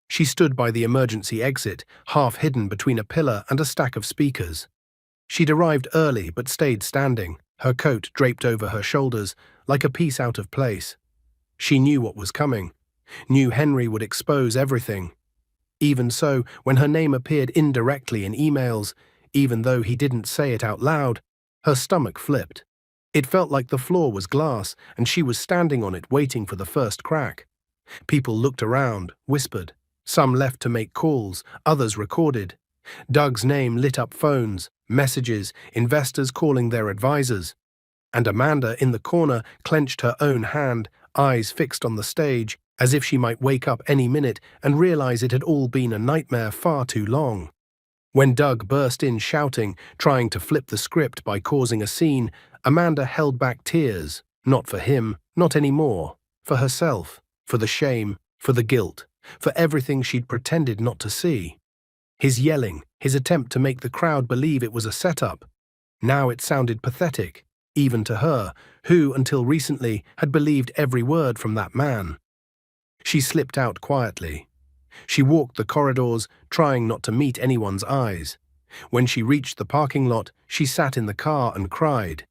Speaker 1: She stood by the emergency exit, half hidden between a pillar and a stack of speakers. She'd arrived early but stayed standing, her coat draped over her shoulders, like a piece out of place. She knew what was coming, knew Henry would expose everything. Even so, when her name appeared indirectly in emails, even though he didn't say it out loud, her stomach flipped. It felt like the floor was glass, and she was standing on it waiting for the first crack. People looked around, whispered. Some left to make calls, others recorded. Doug's name lit up phones, messages, investors calling their advisors. And Amanda, in the corner, clenched her own hand, eyes fixed on the stage, as if she might wake up any minute and realize it had all been a nightmare far too long. When Doug burst in shouting, trying to flip the script by causing a scene, Amanda held back tears, not for him, not anymore, for herself, for the shame, for the guilt, for everything she'd pretended not to see. His yelling, his attempt to make the crowd believe it was a setup. Now it sounded pathetic, even to her, who, until recently, had believed every word from that man. She slipped out quietly. She walked the corridors, trying not to meet anyone's eyes. When she reached the parking lot, she sat in the car and cried.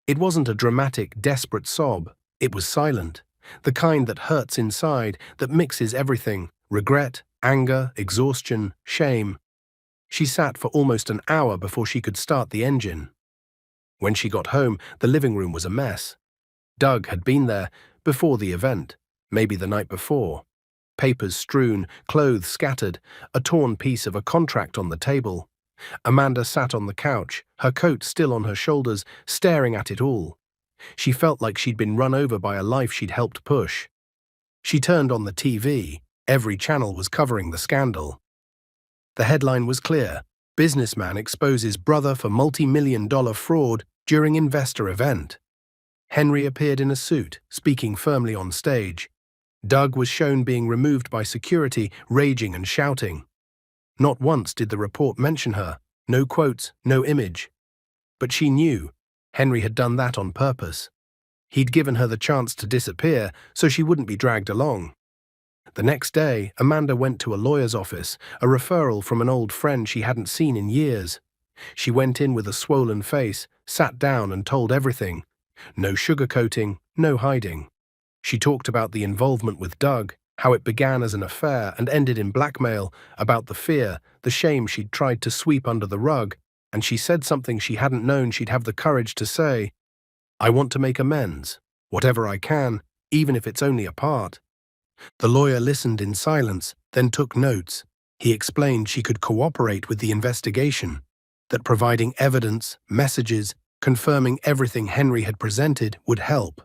Speaker 1: It wasn't a dramatic, desperate sob. It was silent, the kind that hurts inside, that mixes everything: regret, anger, exhaustion, shame. She sat for almost an hour before she could start the engine. When she got home, the living room was a mess. Doug had been there, before the event, maybe the night before. Papers strewn, clothes scattered, a torn piece of a contract on the table. Amanda sat on the couch, her coat still on her shoulders, staring at it all. She felt like she'd been run over by a life she'd helped push. She turned on the TV. Every channel was covering the scandal. The headline was clear: businessman exposes brother for multi-million-dollar fraud during investor event. Henry appeared in a suit, speaking firmly on stage. Doug was shown being removed by security, raging and shouting. Not once did the report mention her. No quotes, no image. But she knew Henry had done that on purpose. He'd given her the chance to disappear so she wouldn't be dragged along. The next day, Amanda went to a lawyer's office, a referral from an old friend she hadn't seen in years. She went in with a swollen face, sat down and told everything. No sugarcoating, no hiding. She talked about the involvement with Doug, how it began as an affair and ended in blackmail, about the fear, the shame she'd tried to sweep under the rug, and she said something she hadn't known she'd have the courage to say. I want to make amends, whatever I can, even if it's only a part. The lawyer listened in silence, then took notes. He explained she could cooperate with the investigation, that providing evidence, messages, confirming everything Henry had presented would help.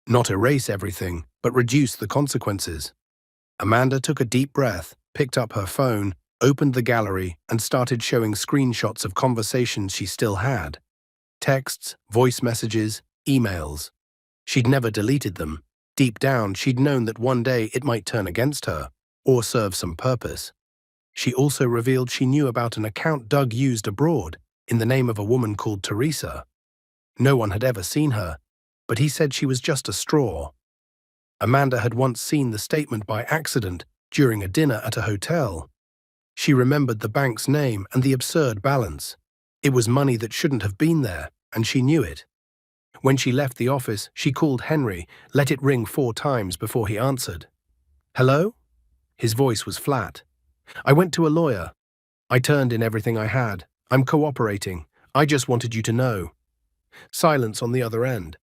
Speaker 1: Not erase everything, but reduce the consequences. Amanda took a deep breath, picked up her phone, opened the gallery, and started showing screenshots of conversations she still had. Texts, voice messages, emails. She'd never deleted them. Deep down, she'd known that one day it might turn against her, or serve some purpose. She also revealed she knew about an account Doug used abroad, in the name of a woman called Teresa. No one had ever seen her, but he said she was just a straw. Amanda had once seen the statement by accident during a dinner at a hotel. She remembered the bank's name and the absurd balance. It was money that shouldn't have been there, and she knew it. When she left the office, she called Henry, let it ring 4 times before he answered. Hello? His voice was flat. I went to a lawyer. I turned in everything I had. I'm cooperating. I just wanted you to know. Silence on the other end.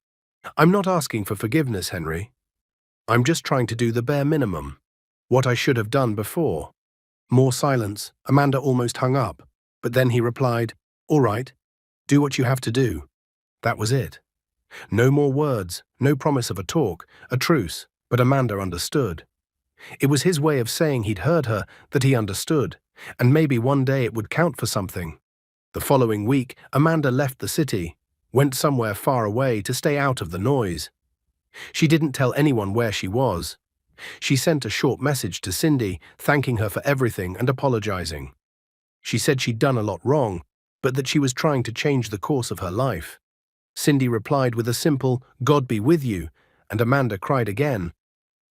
Speaker 1: I'm not asking for forgiveness, Henry. I'm just trying to do the bare minimum. What I should have done before. More silence. Amanda almost hung up. But then he replied, all right, do what you have to do. That was it. No more words, no promise of a talk, a truce, but Amanda understood. It was his way of saying he'd heard her, that he understood, and maybe one day it would count for something. The following week, Amanda left the city, went somewhere far away to stay out of the noise. She didn't tell anyone where she was. She sent a short message to Cindy, thanking her for everything and apologizing. She said she'd done a lot wrong, but that she was trying to change the course of her life. Cindy replied with a simple, God be with you, and Amanda cried again.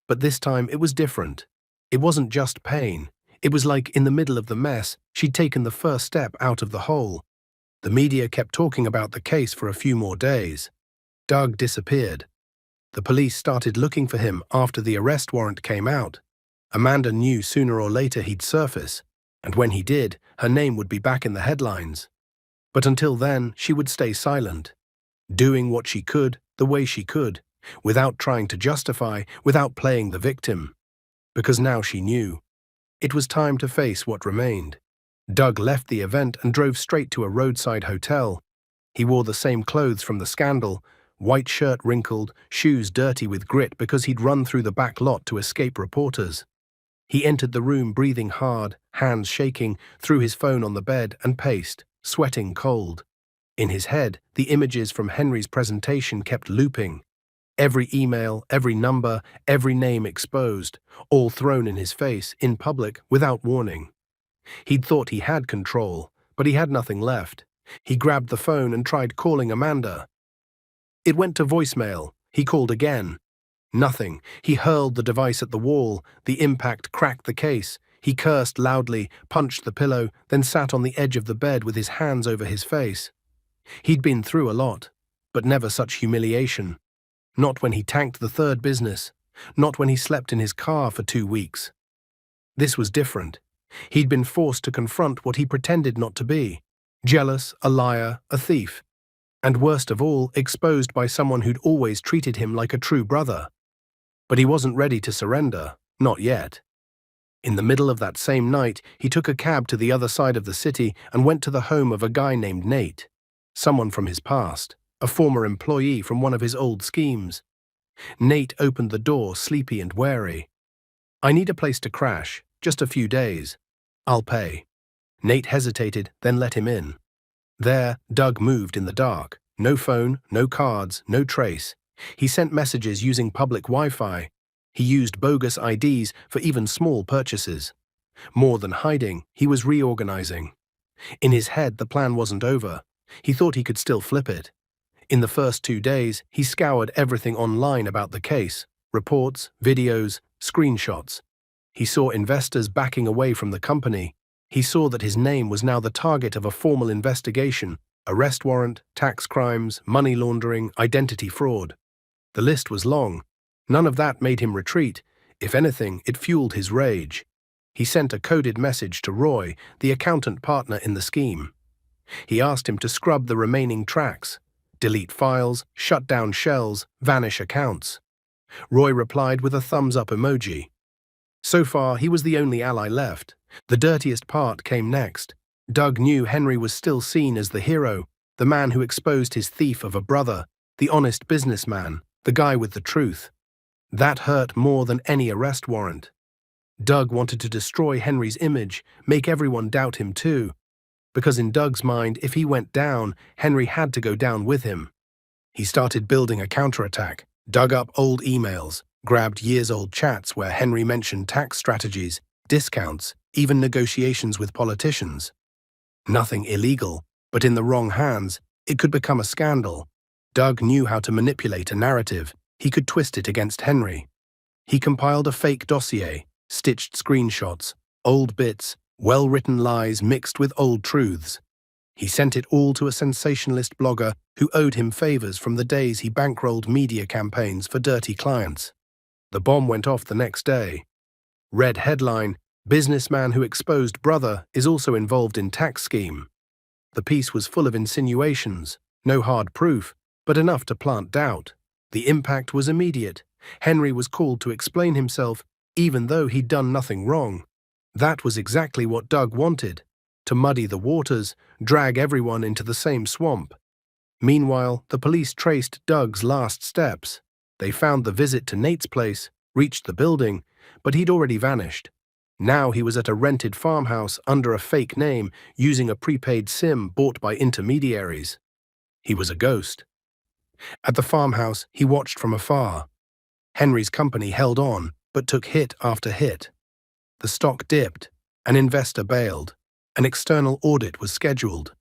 Speaker 1: But this time it was different. It wasn't just pain. It was like in the middle of the mess, she'd taken the first step out of the hole. The media kept talking about the case for a few more days. Doug disappeared. The police started looking for him after the arrest warrant came out. Amanda knew sooner or later he'd surface, and when he did, her name would be back in the headlines. But until then, she would stay silent, doing what she could, the way she could, without trying to justify, without playing the victim. Because now she knew. It was time to face what remained. Doug left the event and drove straight to a roadside hotel. He wore the same clothes from the scandal, white shirt wrinkled, shoes dirty with grit because he'd run through the back lot to escape reporters. He entered the room breathing hard, hands shaking, threw his phone on the bed and paced, sweating cold. In his head, the images from Henry's presentation kept looping. Every email, every number, every name exposed, all thrown in his face, in public, without warning. He'd thought he had control, but he had nothing left. He grabbed the phone and tried calling Amanda. It went to voicemail. He called again. Nothing. He hurled the device at the wall. The impact cracked the case. He cursed loudly, punched the pillow, then sat on the edge of the bed with his hands over his face. He'd been through a lot, but never such humiliation. Not when he tanked the 3rd business. Not when he slept in his car for 2 weeks. This was different. He'd been forced to confront what he pretended not to be. Jealous, a liar, a thief. And worst of all, exposed by someone who'd always treated him like a true brother. But he wasn't ready to surrender. Not yet. In the middle of that same night, he took a cab to the other side of the city and went to the home of a guy named Nate. Someone from his past. A former employee from one of his old schemes. Nate opened the door, sleepy and wary. I need a place to crash, just a few days. I'll pay. Nate hesitated, then let him in. There, Doug moved in the dark. No phone, no cards, no trace. He sent messages using public Wi-Fi. He used bogus IDs for even small purchases. More than hiding, he was reorganizing. In his head, the plan wasn't over. He thought he could still flip it. In the first 2 days, he scoured everything online about the case: reports, videos, screenshots. He saw investors backing away from the company. He saw that his name was now the target of a formal investigation: arrest warrant, tax crimes, money laundering, identity fraud. The list was long. None of that made him retreat. If anything, it fueled his rage. He sent a coded message to Roy, the accountant partner in the scheme. He asked him to scrub the remaining tracks, delete files, shut down shells, vanish accounts. Roy replied with a thumbs-up emoji. So far, he was the only ally left. The dirtiest part came next. Doug knew Henry was still seen as the hero, the man who exposed his thief of a brother, the honest businessman, the guy with the truth. That hurt more than any arrest warrant. Doug wanted to destroy Henry's image, make everyone doubt him too. Because in Doug's mind, if he went down, Henry had to go down with him. He started building a counterattack, dug up old emails, grabbed years-old chats where Henry mentioned tax strategies, discounts, even negotiations with politicians. Nothing illegal, but in the wrong hands, it could become a scandal. Doug knew how to manipulate a narrative. He could twist it against Henry. He compiled a fake dossier, stitched screenshots, old bits, well-written lies mixed with old truths. He sent it all to a sensationalist blogger who owed him favors from the days he bankrolled media campaigns for dirty clients. The bomb went off the next day. Red headline: Businessman who exposed brother is also involved in tax scheme. The piece was full of insinuations, no hard proof, but enough to plant doubt. The impact was immediate. Henry was called to explain himself, even though he'd done nothing wrong. That was exactly what Doug wanted: to muddy the waters, drag everyone into the same swamp. Meanwhile, the police traced Doug's last steps. They found the visit to Nate's place, reached the building, but he'd already vanished. Now he was at a rented farmhouse under a fake name, using a prepaid SIM bought by intermediaries. He was a ghost. At the farmhouse, he watched from afar. Henry's company held on, but took hit after hit. The stock dipped. An investor bailed. An external audit was scheduled.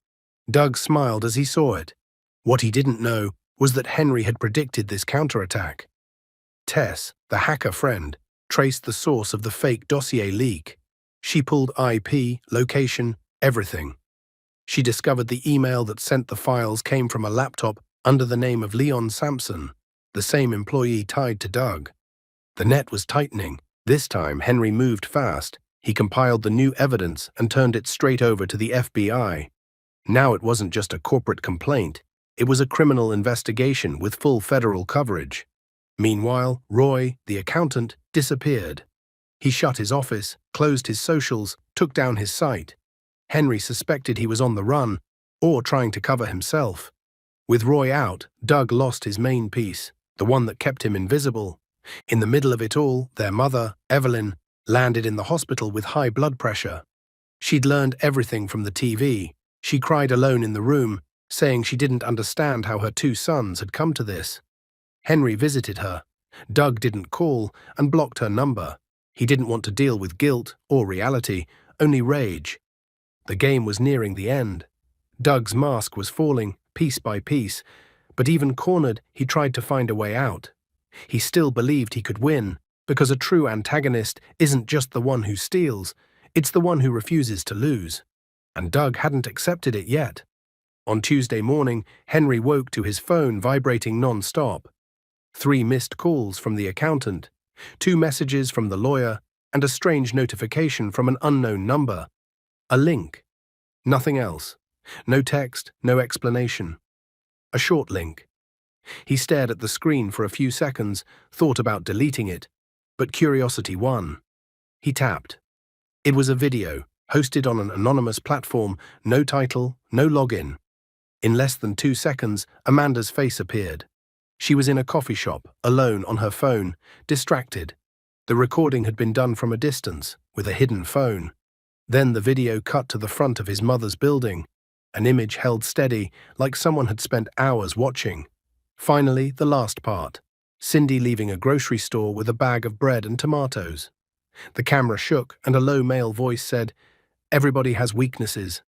Speaker 1: Doug smiled as he saw it. What he didn't know was that Henry had predicted this counterattack. Tess, the hacker friend, traced the source of the fake dossier leak. She pulled IP, location, everything. She discovered the email that sent the files came from a laptop under the name of Leon Sampson, the same employee tied to Doug. The net was tightening. This time, Henry moved fast. He compiled the new evidence and turned it straight over to the FBI. Now it wasn't just a corporate complaint. It was a criminal investigation with full federal coverage. Meanwhile, Roy, the accountant, disappeared. He shut his office, closed his socials, took down his site. Henry suspected he was on the run, or trying to cover himself. With Roy out, Doug lost his main piece, the one that kept him invisible. In the middle of it all, their mother, Evelyn, landed in the hospital with high blood pressure. She'd learned everything from the TV. She cried alone in the room, saying she didn't understand how her 2 sons had come to this. Henry visited her. Doug didn't call and blocked her number. He didn't want to deal with guilt or reality, only rage. The game was nearing the end. Doug's mask was falling, piece by piece, but even cornered, he tried to find a way out. He still believed he could win, because a true antagonist isn't just the one who steals, it's the one who refuses to lose. And Doug hadn't accepted it yet. On Tuesday morning, Henry woke to his phone vibrating non-stop. 3 missed calls from the accountant, 2 messages from the lawyer, and a strange notification from an unknown number. A link. Nothing else. No text, no explanation. A short link. He stared at the screen for a few seconds, thought about deleting it, but curiosity won. He tapped. It was a video, hosted on an anonymous platform, no title, no login. In less than 2 seconds, Amanda's face appeared. She was in a coffee shop, alone on her phone, distracted. The recording had been done from a distance, with a hidden phone. Then the video cut to the front of his mother's building, an image held steady, like someone had spent hours watching. Finally, the last part. Cindy leaving a grocery store with a bag of bread and tomatoes. The camera shook and a low male voice said, "Everybody has weaknesses."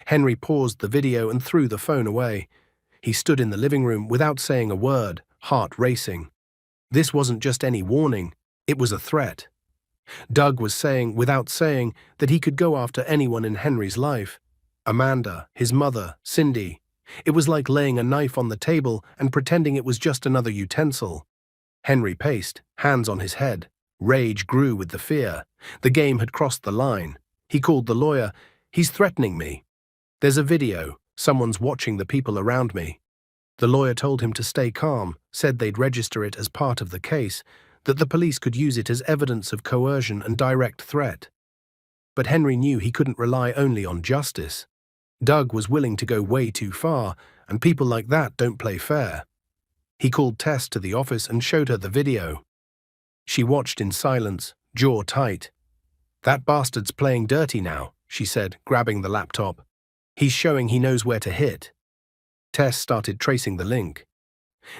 Speaker 1: Henry paused the video and threw the phone away. He stood in the living room without saying a word, heart racing. This wasn't just any warning, it was a threat. Doug was saying, without saying, that he could go after anyone in Henry's life. Amanda, his mother, Cindy. It was like laying a knife on the table and pretending it was just another utensil. Henry paced, hands on his head. Rage grew with the fear. The game had crossed the line. He called the lawyer. "He's threatening me. There's a video. Someone's watching the people around me." The lawyer told him to stay calm, said they'd register it as part of the case, that the police could use it as evidence of coercion and direct threat. But Henry knew he couldn't rely only on justice. Doug was willing to go way too far, and people like that don't play fair. He called Tess to the office and showed her the video. She watched in silence, jaw tight. "That bastard's playing dirty now," she said, grabbing the laptop. "He's showing he knows where to hit." Tess started tracing the link.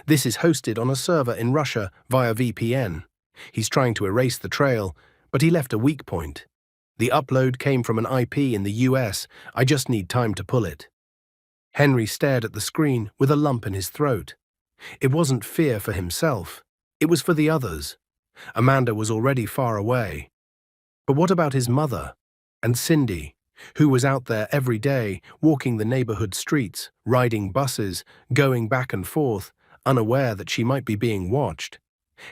Speaker 1: "This is hosted on a server in Russia via VPN. He's trying to erase the trail, but he left a weak point. The upload came from an IP in the US. I just need time to pull it." Henry stared at the screen with a lump in his throat. It wasn't fear for himself. It was for the others. Amanda was already far away. But what about his mother? And Cindy, who was out there every day, walking the neighborhood streets, riding buses, going back and forth, unaware that she might be being watched?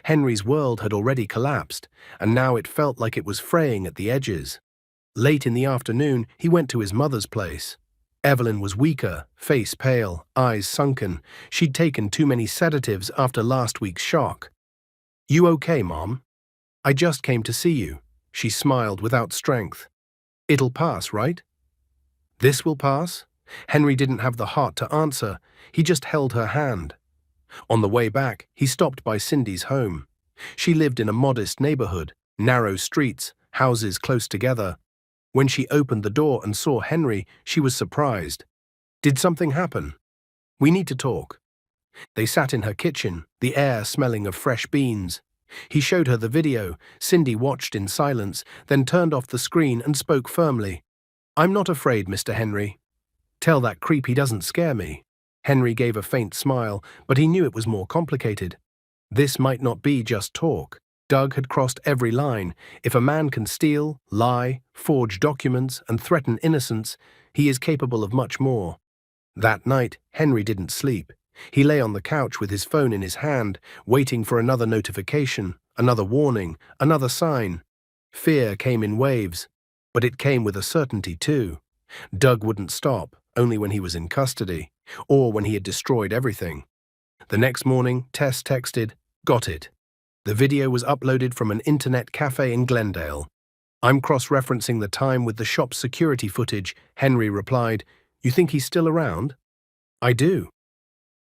Speaker 1: Henry's world had already collapsed, and now it felt like it was fraying at the edges. Late in the afternoon, he went to his mother's place. Evelyn was weaker, face pale, eyes sunken. She'd taken too many sedatives after last week's shock. "You okay, Mom? I just came to see you." She smiled without strength. "It'll pass, right?" "This will pass?" Henry didn't have the heart to answer. He just held her hand. On the way back, he stopped by Cindy's home. She lived in a modest neighborhood, narrow streets, houses close together. When she opened the door and saw Henry, she was surprised. "Did something happen?" "We need to talk." They sat in her kitchen, the air smelling of fresh beans. He showed her the video. Cindy watched in silence, then turned off the screen and spoke firmly. "I'm not afraid, Mr. Henry. Tell that creep he doesn't scare me." Henry gave a faint smile, but he knew it was more complicated. This might not be just talk. Doug had crossed every line. If a man can steal, lie, forge documents, and threaten innocence, he is capable of much more. That night, Henry didn't sleep. He lay on the couch with his phone in his hand, waiting for another notification, another warning, another sign. Fear came in waves, but it came with a certainty too. Doug wouldn't stop, only when he was in custody, or when he had destroyed everything. The next morning, Tess texted, "Got it." The video was uploaded from an internet cafe in Glendale. "I'm cross-referencing the time with the shop's security footage," Henry replied. "You think he's still around?" "I do.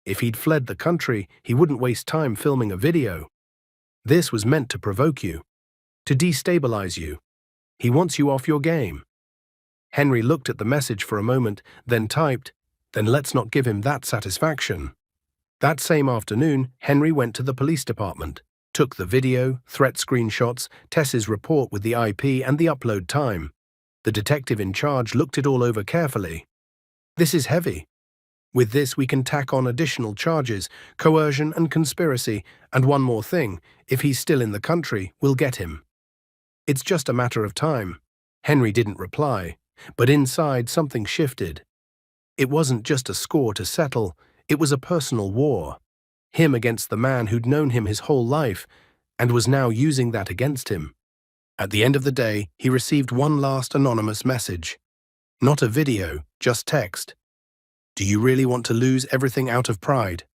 Speaker 1: If he'd fled the country, he wouldn't waste time filming a video. This was meant to provoke you, to destabilize you. He wants you off your game." Henry looked at the message for a moment, then typed, "Then let's not give him that satisfaction." That same afternoon, Henry went to the police department, took the video, threat screenshots, Tess's report with the IP and the upload time. The detective in charge looked it all over carefully. "This is heavy. With this we can tack on additional charges, coercion and conspiracy, and one more thing, if he's still in the country, we'll get him. It's just a matter of time." Henry didn't reply, but inside something shifted. It wasn't just a score to settle, it was a personal war. Him against the man who'd known him his whole life, and was now using that against him. At the end of the day, he received one last anonymous message. Not a video, just text. "Do you really want to lose everything out of pride?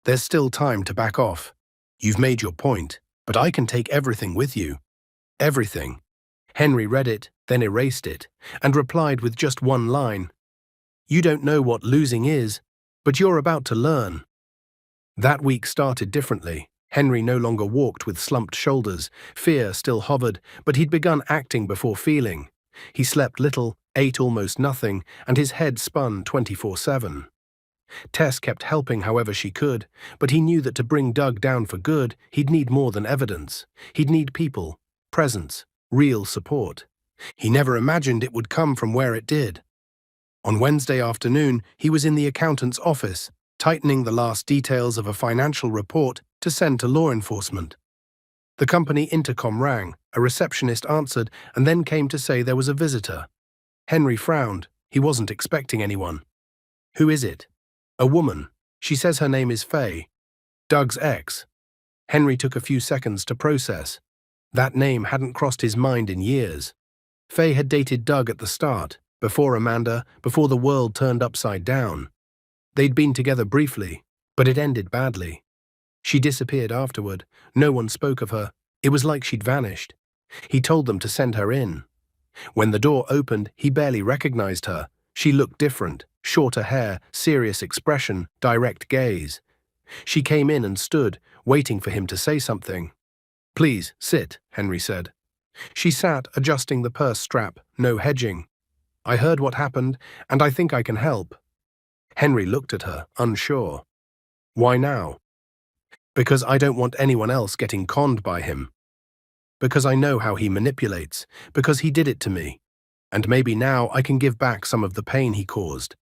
Speaker 1: There's still time to back off. You've made your point, but I can take everything with you. Everything." Henry read it, then erased it, and replied with just one line. "You don't know what losing is, but you're about to learn." That week started differently. Henry no longer walked with slumped shoulders. Fear still hovered, but he'd begun acting before feeling. He slept little, ate almost nothing, and his head spun 24/7. Tess kept helping however she could, but he knew that to bring Doug down for good, he'd need more than evidence. He'd need people, presence, real support. He never imagined it would come from where it did. On Wednesday afternoon, he was in the accountant's office, tightening the last details of a financial report to send to law enforcement. The company intercom rang, a receptionist answered, and then came to say there was a visitor. Henry frowned. He wasn't expecting anyone. "Who is it?" "A woman. She says her name is Faye. Doug's ex." Henry took a few seconds to process. That name hadn't crossed his mind in years. Faye had dated Doug at the start, before Amanda, before the world turned upside down. They'd been together briefly, but it ended badly. She disappeared afterward. No one spoke of her. It was like she'd vanished. He told them to send her in. When the door opened, he barely recognized her. She looked different, shorter hair, serious expression, direct gaze. She came in and stood, waiting for him to say something. "Please, sit," Henry said. She sat, adjusting the purse strap, no hedging. "I heard what happened, and I think I can help." Henry looked at her, unsure. "Why now?" "Because I don't want anyone else getting conned by him. Because I know how he manipulates, because he did it to me. And maybe now I can give back some of the pain he caused."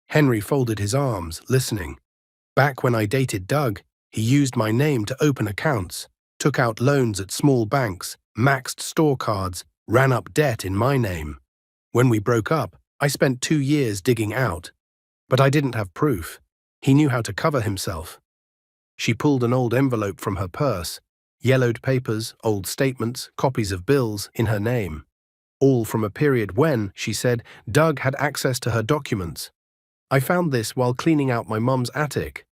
Speaker 1: Henry folded his arms, listening. "Back when I dated Doug, he used my name to open accounts, took out loans at small banks, maxed store cards, ran up debt in my name. When we broke up, I spent 2 years digging out. But I didn't have proof. He knew how to cover himself." She pulled an old envelope from her purse, yellowed papers, old statements, copies of bills in her name. All from a period when, she said, Doug had access to her documents. "I found this while cleaning out my mum's attic.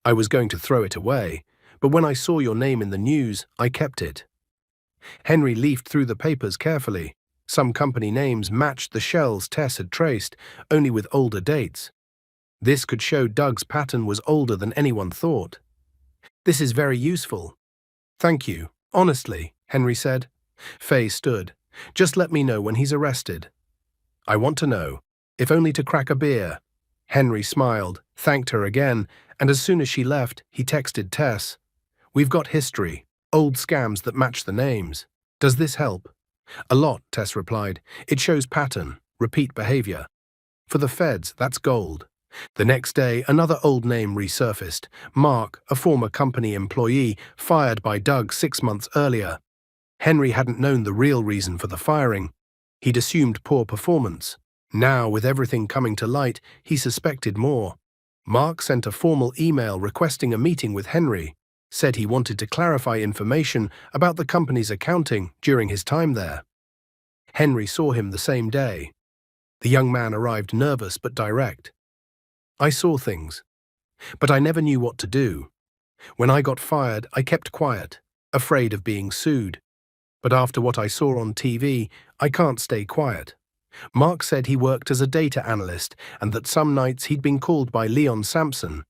Speaker 1: I was going to throw it away, but when I saw your name in the news, I kept it." Henry leafed through the papers carefully. Some company names matched the shells Tess had traced, only with older dates. This could show Doug's pattern was older than anyone thought. "This is very useful." "Thank you, honestly," Henry said. Faye stood. "Just let me know when he's arrested." "I want to know, if only to crack a beer." Henry smiled, thanked her again, and as soon as she left, he texted Tess. "We've got history, old scams that match the names. Does this help?" "A lot," Tess replied. "It shows pattern, repeat behavior. For the feds, that's gold." The next day, another old name resurfaced. Mark, a former company employee, fired by Doug 6 months earlier. Henry hadn't known the real reason for the firing. He'd assumed poor performance. Now, with everything coming to light, he suspected more. Mark sent a formal email requesting a meeting with Henry, said he wanted to clarify information about the company's accounting during his time there. Henry saw him the same day. The young man arrived nervous but direct. "I saw things, but I never knew what to do. When I got fired, I kept quiet, afraid of being sued. But after what I saw on TV, I can't stay quiet." Mark said he worked as a data analyst and that some nights he'd been called by Leon Sampson,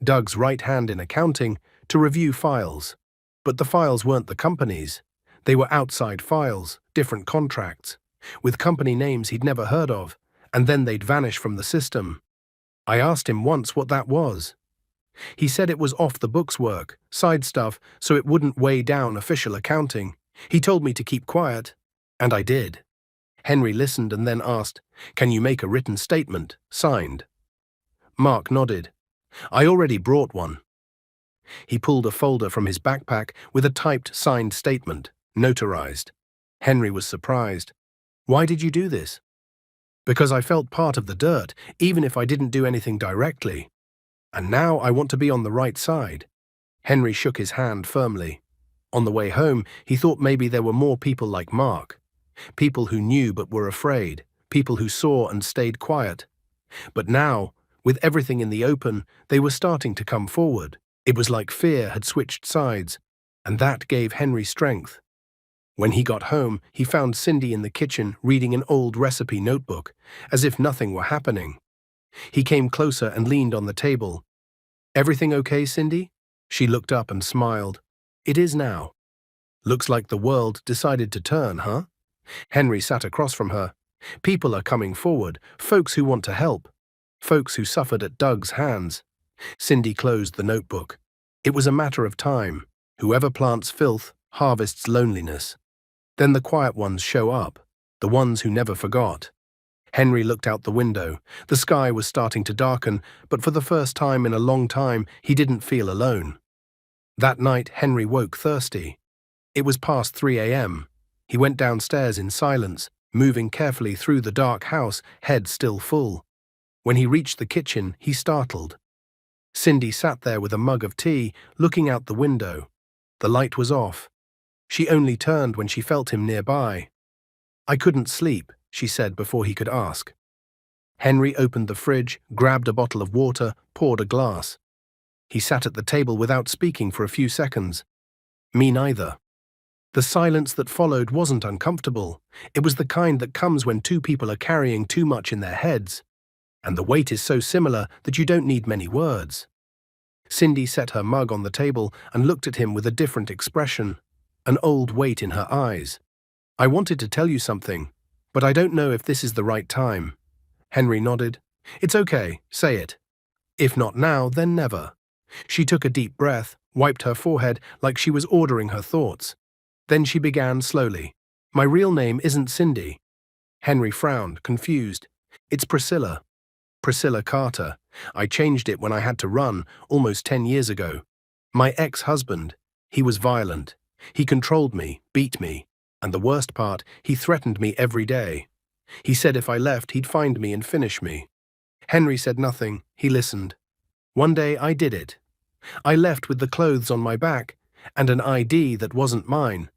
Speaker 1: Doug's right hand in accounting, to review files. But the files weren't the company's. They were outside files, different contracts, with company names he'd never heard of, and then they'd vanish from the system. I asked him once what that was. He said it was off-the-books work, side stuff, so it wouldn't weigh down official accounting. He told me to keep quiet, and I did. Henry listened and then asked, "Can you make a written statement, signed?" Mark nodded. "I already brought one." He pulled a folder from his backpack with a typed, signed statement, notarized. Henry was surprised. "Why did you do this?" "Because I felt part of the dirt, even if I didn't do anything directly. And now I want to be on the right side." Henry shook his hand firmly. On the way home, he thought maybe there were more people like Mark. People who knew but were afraid, people who saw and stayed quiet. But now, with everything in the open, they were starting to come forward. It was like fear had switched sides, and that gave Henry strength. When he got home, he found Cindy in the kitchen reading an old recipe notebook, as if nothing were happening. He came closer and leaned on the table. "Everything okay, Cindy?" She looked up and smiled. "It is now." "Looks like the world decided to turn, huh?" Henry sat across from her. "People are coming forward, folks who want to help. folks who suffered at Doug's hands. Cindy closed the notebook. It was a matter of time. Whoever plants filth harvests loneliness. Then the quiet ones show up, the ones who never forgot. Henry looked out the window. The sky was starting to darken, but for the first time in a long time, he didn't feel alone. That night, Henry woke thirsty. It was past 3 a.m. He went downstairs in silence, moving carefully through the dark house, head still full. When he reached the kitchen, he startled. Cindy sat there with a mug of tea, looking out the window. The light was off. She only turned when she felt him nearby. "I couldn't sleep," she said before he could ask. Henry opened the fridge, grabbed a bottle of water, poured a glass. He sat at the table without speaking for a few seconds. Me neither. The silence that followed wasn't uncomfortable. It was the kind that comes when two people are carrying too much in their heads. And the weight is so similar that you don't need many words. Cindy set her mug on the table and looked at him with a different expression, an old weight in her eyes. "I wanted to tell you something, but I don't know if this is the right time." Henry nodded. "It's okay, say it. If not now, then never." She took a deep breath, wiped her forehead like she was ordering her thoughts. Then she began slowly. "My real name isn't Cindy." Henry frowned, confused. "It's Priscilla. Priscilla Carter. I changed it when I had to run, almost 10 years ago. My ex-husband, he was violent. He controlled me, beat me, and the worst part, he threatened me every day. He said if I left, he'd find me and finish me." Henry said nothing. He listened. "One day I did it. I left with the clothes on my back and an ID that wasn't mine.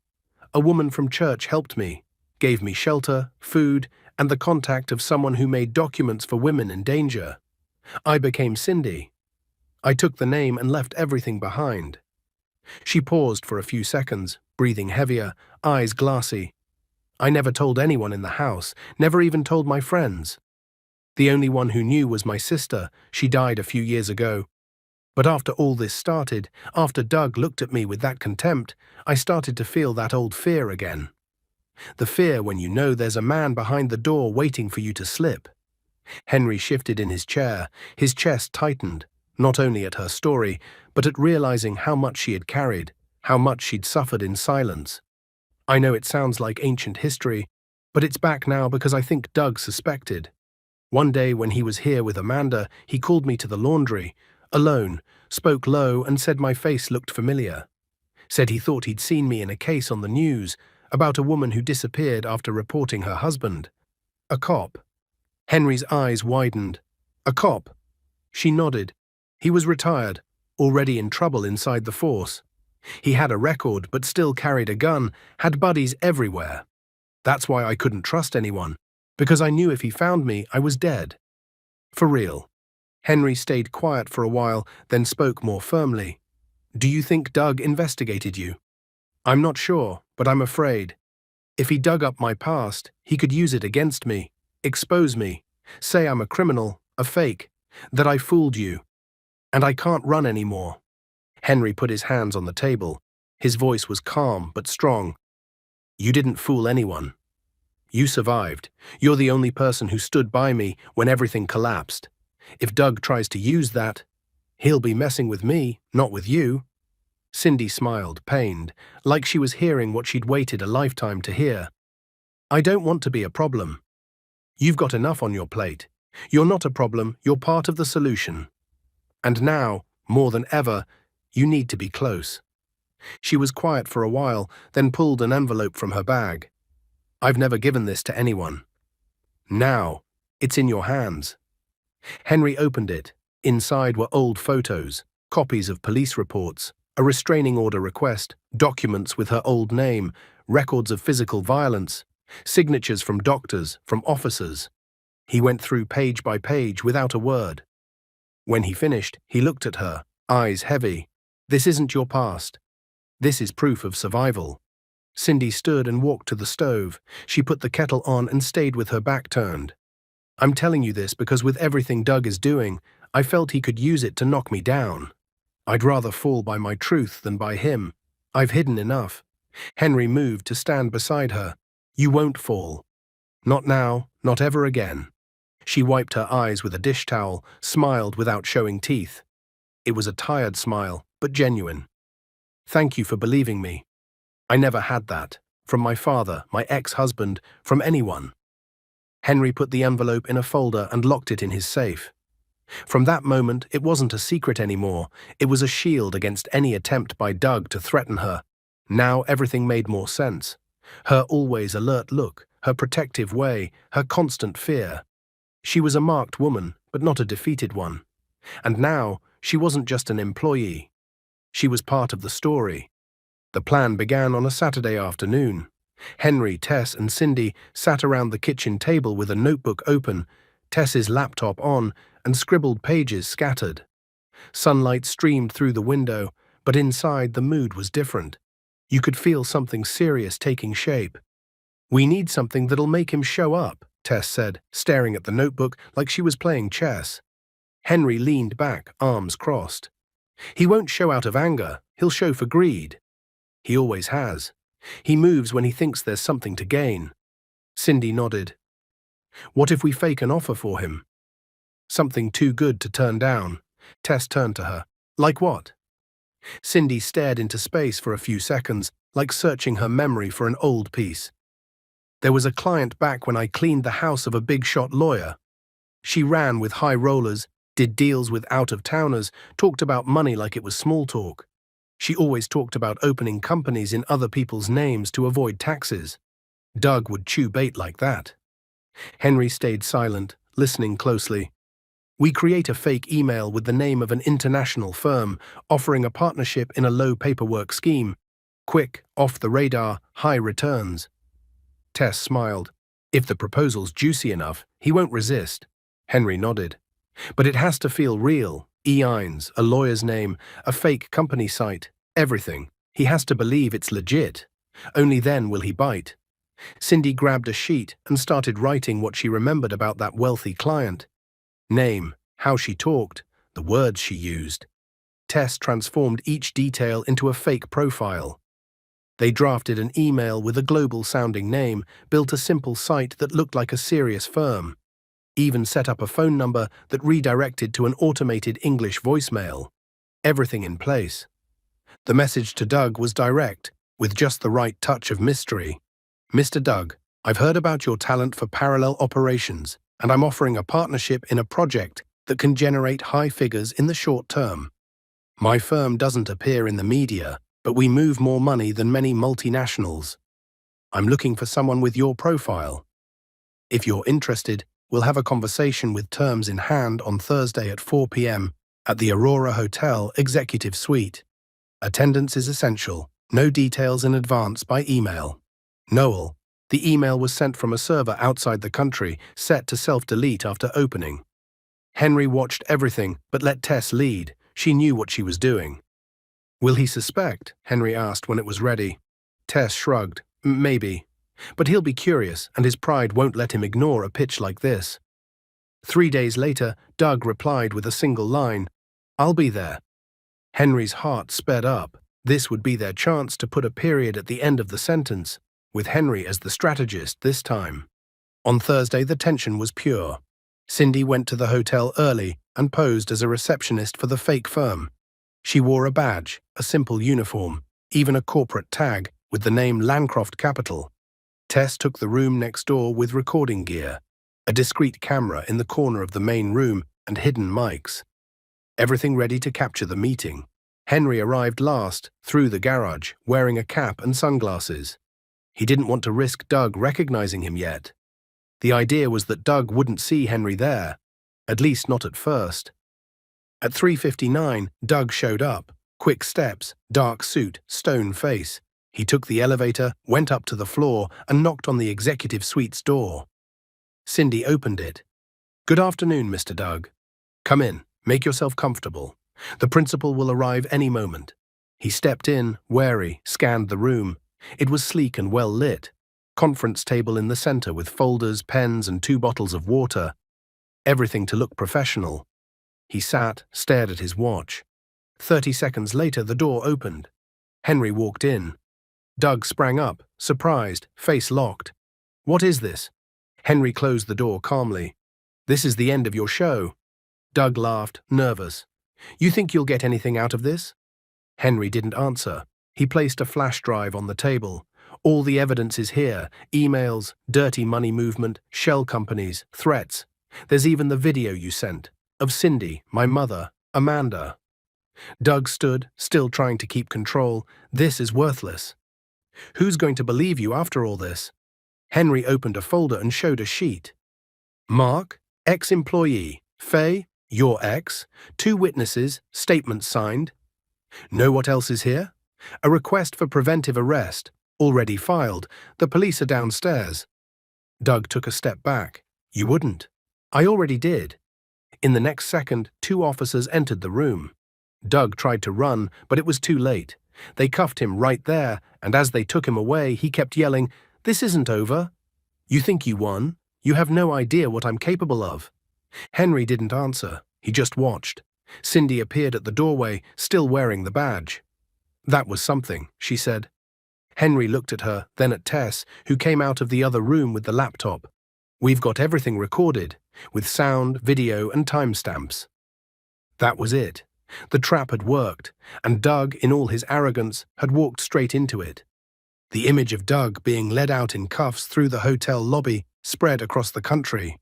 Speaker 1: A woman from church helped me, gave me shelter, food, and the contact of someone who made documents for women in danger. I became Cindy. I took the name and left everything behind." She paused for a few seconds, breathing heavier, eyes glassy. "I never told anyone in the house, never even told my friends. The only one who knew was my sister. She died a few years ago. But after all this started, after Doug looked at me with that contempt, I started to feel that old fear again. The fear when you know there's a man behind the door waiting for you to slip." Henry shifted in his chair, his chest tightened, not only at her story, but at realizing how much she had carried, how much she'd suffered in silence. "I know it sounds like ancient history, but it's back now because I think Doug suspected. One day when he was here with Amanda, he called me to the laundry, alone, spoke low and said my face looked familiar. Said he thought he'd seen me in a case on the news about a woman who disappeared after reporting her husband. A cop." Henry's eyes widened. "A cop?" She nodded. "He was retired, already in trouble inside the force. He had a record but still carried a gun, had buddies everywhere. That's why I couldn't trust anyone, because I knew if he found me, I was dead." "For real?" Henry stayed quiet for a while, then spoke more firmly. "Do you think Doug investigated you?" "I'm not sure, but I'm afraid. If he dug up my past, he could use it against me, expose me, say I'm a criminal, a fake, that I fooled you. And I can't run anymore." Henry put his hands on the table. His voice was calm but strong. "You didn't fool anyone. You survived. You're the only person who stood by me when everything collapsed. If Doug tries to use that, he'll be messing with me, not with you." Cindy smiled, pained, like she was hearing what she'd waited a lifetime to hear. "I don't want to be a problem. You've got enough on your plate. You're not a problem, you're part of the solution. And now, more than ever, you need to be close." She was quiet for a while, then pulled an envelope from her bag. "I've never given this to anyone. Now, it's in your hands." Henry opened it. Inside were old photos, copies of police reports, a restraining order request, documents with her old name, records of physical violence, signatures from doctors, from officers. He went through page by page without a word. When he finished, he looked at her, eyes heavy. "This isn't your past. This is proof of survival." Cindy stood and walked to the stove. She put the kettle on and stayed with her back turned. "I'm telling you this because with everything Doug is doing, I felt he could use it to knock me down. I'd rather fall by my truth than by him. I've hidden enough." Henry moved to stand beside her. "You won't fall. Not now, not ever again." She wiped her eyes with a dish towel, smiled without showing teeth. It was a tired smile, but genuine. "Thank you for believing me. I never had that. From my father, my ex-husband, from anyone." Henry put the envelope in a folder and locked it in his safe. From that moment, it wasn't a secret anymore. It was a shield against any attempt by Doug to threaten her. Now everything made more sense. Her always alert look, her protective way, her constant fear. She was a marked woman, but not a defeated one. And now, she wasn't just an employee. She was part of the story. The plan began on a Saturday afternoon. Henry, Tess, and Cindy sat around the kitchen table with a notebook open, Tess's laptop on, and scribbled pages scattered. Sunlight streamed through the window, but inside the mood was different. You could feel something serious taking shape. "We need something that'll make him show up," Tess said, staring at the notebook like she was playing chess. Henry leaned back, arms crossed. "He won't show out of anger, he'll show for greed. He always has. He moves when he thinks there's something to gain." Cindy nodded. "What if we fake an offer for him? Something too good to turn down." Tess turned to her. "Like what?" Cindy stared into space for a few seconds, like searching her memory for an old piece. "There was a client back when I cleaned the house of a big-shot lawyer. She ran with high rollers, did deals with out-of-towners, talked about money like it was small talk. She always talked about opening companies in other people's names to avoid taxes. Doug would chew bait like that." Henry stayed silent, listening closely. "We create a fake email with the name of an international firm, offering a partnership in a low paperwork scheme. Quick, off the radar, high returns." Tess smiled. "If the proposal's juicy enough, he won't resist." Henry nodded. "But it has to feel real. E-Ines, a lawyer's name, a fake company site, everything. He has to believe it's legit. Only then will he bite." Cindy grabbed a sheet and started writing what she remembered about that wealthy client. Name, how she talked, the words she used. Tess transformed each detail into a fake profile. They drafted an email with a global-sounding name, built a simple site that looked like a serious firm, even set up a phone number that redirected to an automated English voicemail. Everything in place. The message to Doug was direct, with just the right touch of mystery. "Mr. Doug, I've heard about your talent for parallel operations, and I'm offering a partnership in a project that can generate high figures in the short term. My firm doesn't appear in the media, but we move more money than many multinationals. I'm looking for someone with your profile. If you're interested, we'll have a conversation with terms in hand on Thursday at 4 p.m. at the Aurora Hotel Executive Suite. Attendance is essential. No details in advance by email. Noel." The email was sent from a server outside the country, set to self-delete after opening. Henry watched everything, but let Tess lead. She knew what she was doing. "Will he suspect?" Henry asked when it was ready. Tess shrugged. "Maybe. But he'll be curious, and his pride won't let him ignore a pitch like this." 3 days later, Doug replied with a single line, "I'll be there." Henry's heart sped up. This would be their chance to put a period at the end of the sentence, with Henry as the strategist this time. On Thursday, the tension was pure. Cindy went to the hotel early and posed as a receptionist for the fake firm. She wore a badge, a simple uniform, even a corporate tag with the name Landcroft Capital. Tess took the room next door with recording gear, a discreet camera in the corner of the main room and hidden mics. Everything ready to capture the meeting. Henry arrived last, through the garage, wearing a cap and sunglasses. He didn't want to risk Doug recognizing him yet. The idea was that Doug wouldn't see Henry there, at least not at first. At 3:59, Doug showed up. Quick steps, dark suit, stone face. He took the elevator, went up to the floor, and knocked on the executive suite's door. Cindy opened it. "Good afternoon, Mr. Doug. Come in, make yourself comfortable. The principal will arrive any moment." He stepped in, wary, scanned the room. It was sleek and well lit. Conference table in the center with folders, pens, and 2 bottles of water. Everything to look professional. He sat, stared at his watch. 30 seconds later, the door opened. Henry walked in. Doug sprang up, surprised, face locked. "What is this?" Henry closed the door calmly. This is the end of your show. Doug laughed, nervous. You think you'll get anything out of this? Henry didn't answer. He placed a flash drive on the table. All the evidence is here: emails, dirty money movement, shell companies, threats. There's even the video you sent, of Cindy, my mother, Amanda. Doug stood, still trying to keep control. This is worthless. Who's going to believe you after all this? Henry opened a folder and showed a sheet. Mark, ex-employee. Faye, your ex. 2 witnesses, statements signed. Know what else is here? A request for preventive arrest, already filed. The police are downstairs. Doug took a step back. You wouldn't. I already did. In the next second, 2 officers entered the room. Doug tried to run, but it was too late. They cuffed him right there, and as they took him away, he kept yelling, "This isn't over. You think you won? You have no idea what I'm capable of." Henry didn't answer. He just watched. Cindy appeared at the doorway, still wearing the badge. That was something, she said. Henry looked at her, then at Tess, who came out of the other room with the laptop. We've got everything recorded, with sound, video, and timestamps. That was it. The trap had worked, and Doug, in all his arrogance, had walked straight into it. The image of Doug being led out in cuffs through the hotel lobby spread across the country.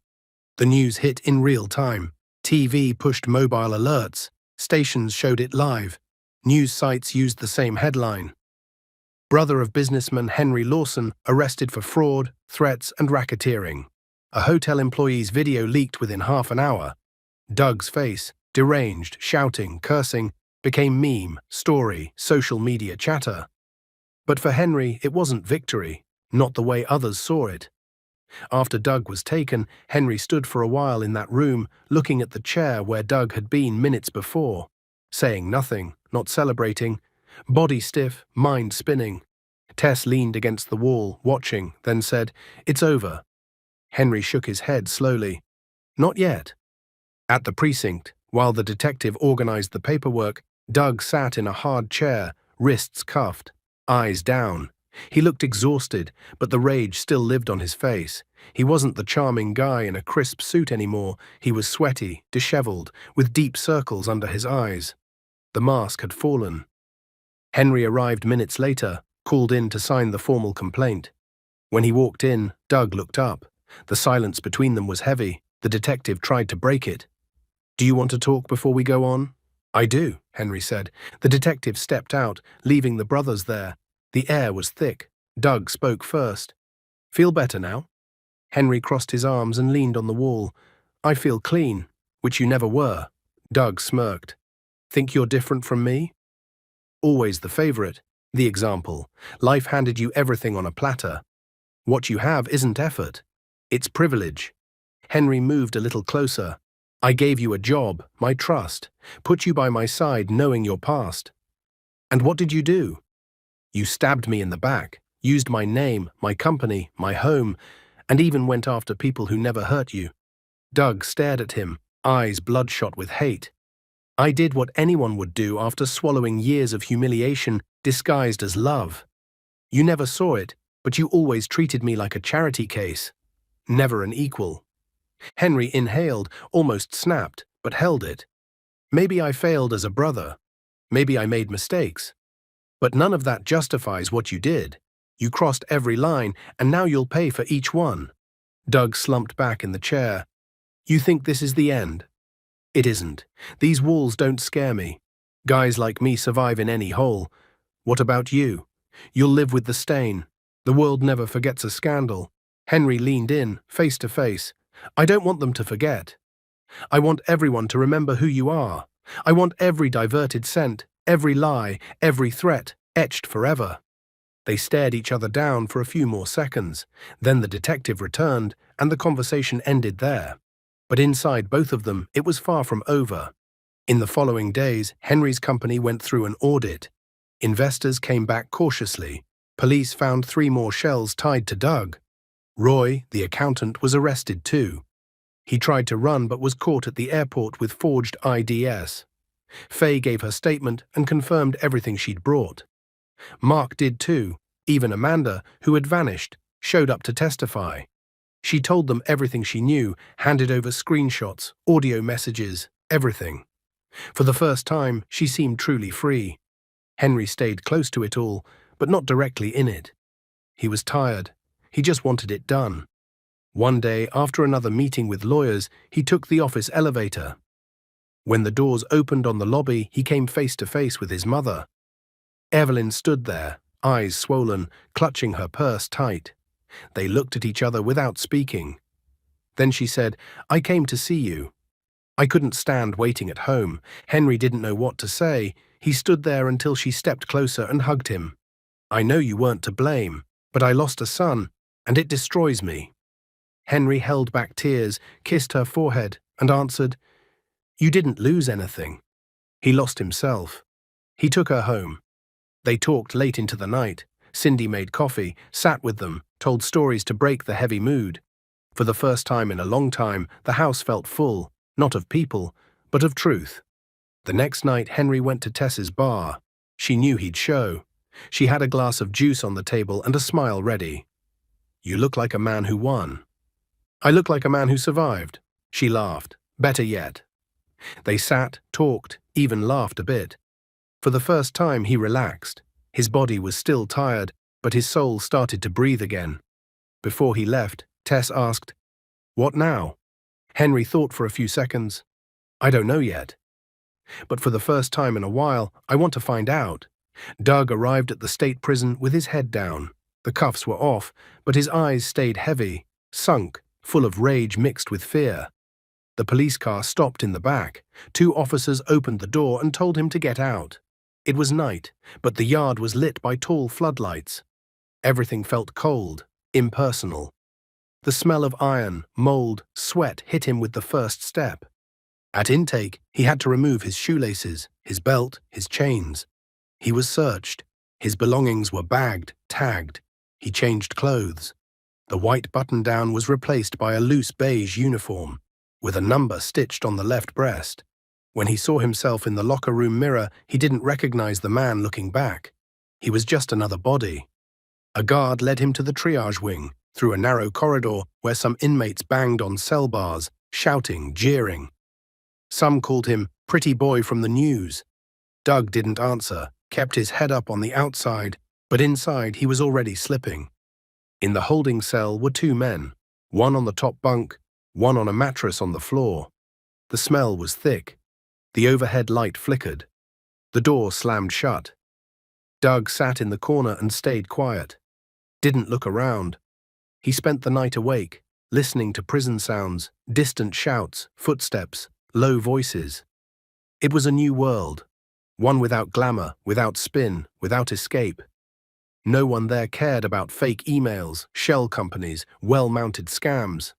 Speaker 1: The news hit in real time. TV pushed mobile alerts. Stations showed it live. News sites used the same headline. Brother of businessman Henry Lawson arrested for fraud, threats, and racketeering. A hotel employee's video leaked within half an hour. Doug's face, deranged, shouting, cursing, became meme, story, social media chatter. But for Henry, it wasn't victory, not the way others saw it. After Doug was taken, Henry stood for a while in that room, looking at the chair where Doug had been minutes before, saying nothing, not celebrating, body stiff, mind spinning. Tess leaned against the wall, watching, then said, "It's over." Henry shook his head slowly. "Not yet." At the precinct, while the detective organized the paperwork, Doug sat in a hard chair, wrists cuffed, eyes down. He looked exhausted, but the rage still lived on his face. He wasn't the charming guy in a crisp suit anymore. He was sweaty, disheveled, with deep circles under his eyes. The mask had fallen. Henry arrived minutes later, called in to sign the formal complaint. When he walked in, Doug looked up. The silence between them was heavy. The detective tried to break it. "Do you want to talk before we go on?" "I do," Henry said. The detective stepped out, leaving the brothers there. The air was thick. Doug spoke first. "Feel better now?" Henry crossed his arms and leaned on the wall. "I feel clean, which you never were." Doug smirked. "Think you're different from me?" Always the favorite, the example. Life handed you everything on a platter. What you have isn't effort. It's privilege. Henry moved a little closer. "I gave you a job, my trust, put you by my side knowing your past. And what did you do? You stabbed me in the back, used my name, my company, my home, and even went after people who never hurt you." Doug stared at him, eyes bloodshot with hate. "I did what anyone would do after swallowing years of humiliation disguised as love. You never saw it, but you always treated me like a charity case. Never an equal." Henry inhaled, almost snapped, but held it. "Maybe I failed as a brother. Maybe I made mistakes. But none of that justifies what you did. You crossed every line, and now you'll pay for each one." Doug slumped back in the chair. "You think this is the end? It isn't. These walls don't scare me. Guys like me survive in any hole. What about you? You'll live with the stain. The world never forgets a scandal." Henry leaned in, face to face. "I don't want them to forget. I want everyone to remember who you are. I want every diverted cent, every lie, every threat, etched forever." They stared each other down for a few more seconds. Then the detective returned, and the conversation ended there. But inside both of them, it was far from over. In the following days, Henry's company went through an audit. Investors came back cautiously. Police found 3 more shells tied to Doug. Roy, the accountant, was arrested too. He tried to run but was caught at the airport with forged IDs. Faye gave her statement and confirmed everything she'd brought. Mark did too. Even Amanda, who had vanished, showed up to testify. She told them everything she knew, handed over screenshots, audio messages, everything. For the first time, she seemed truly free. Henry stayed close to it all, but not directly in it. He was tired. He just wanted it done. One day, after another meeting with lawyers, he took the office elevator. When the doors opened on the lobby, he came face to face with his mother. Evelyn stood there, eyes swollen, clutching her purse tight. They looked at each other without speaking. Then she said, "I came to see you." I couldn't stand waiting at home. Henry didn't know what to say. He stood there until she stepped closer and hugged him. "I know you weren't to blame, but I lost a son, and it destroys me." Henry held back tears, kissed her forehead, and answered, "You didn't lose anything." He lost himself. He took her home. They talked late into the night. Cindy made coffee, sat with them, told stories to break the heavy mood. For the first time in a long time, the house felt full, not of people, but of truth. The next night, Henry went to Tess's bar. She knew he'd show. She had a glass of juice on the table and a smile ready. "You look like a man who won." "I look like a man who survived." She laughed. "Better yet." They sat, talked, even laughed a bit. For the first time, he relaxed. His body was still tired, but his soul started to breathe again. Before he left, Tess asked, "What now?" Henry thought for a few seconds. "I don't know yet. But for the first time in a while, I want to find out." Doug arrived at the state prison with his head down. The cuffs were off, but his eyes stayed heavy, sunk, full of rage mixed with fear. The police car stopped in the back. 2 officers opened the door and told him to get out. It was night, but the yard was lit by tall floodlights. Everything felt cold, impersonal. The smell of iron, mold, sweat hit him with the first step. At intake, he had to remove his shoelaces, his belt, his chains. He was searched. His belongings were bagged, tagged. He changed clothes. The white button-down was replaced by a loose beige uniform, with a number stitched on the left breast. When he saw himself in the locker room mirror, he didn't recognize the man looking back. He was just another body. A guard led him to the triage wing, through a narrow corridor where some inmates banged on cell bars, shouting, jeering. Some called him "pretty boy from the news." Doug didn't answer, kept his head up on the outside, but inside he was already slipping. In the holding cell were 2 men, one on the top bunk, one on a mattress on the floor. The smell was thick. The overhead light flickered. The door slammed shut. Doug sat in the corner and stayed quiet. Didn't look around. He spent the night awake, listening to prison sounds, distant shouts, footsteps, low voices. It was a new world, one without glamour, without spin, without escape. No one there cared about fake emails, shell companies, well-mounted scams.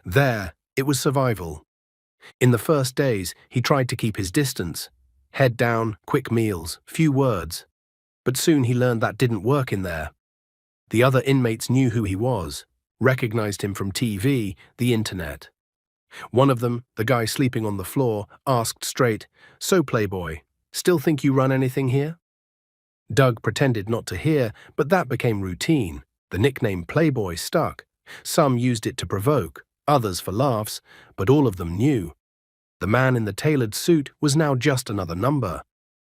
Speaker 1: There, it was survival. In the first days, he tried to keep his distance. Head down, quick meals, few words. But soon he learned that didn't work in there. The other inmates knew who he was, recognized him from TV, the internet. One of them, the guy sleeping on the floor, asked straight, "So, Playboy, still think you run anything here?" Doug pretended not to hear, but that became routine. The nickname Playboy stuck. Some used it to provoke, others for laughs, but all of them knew. The man in the tailored suit was now just another number.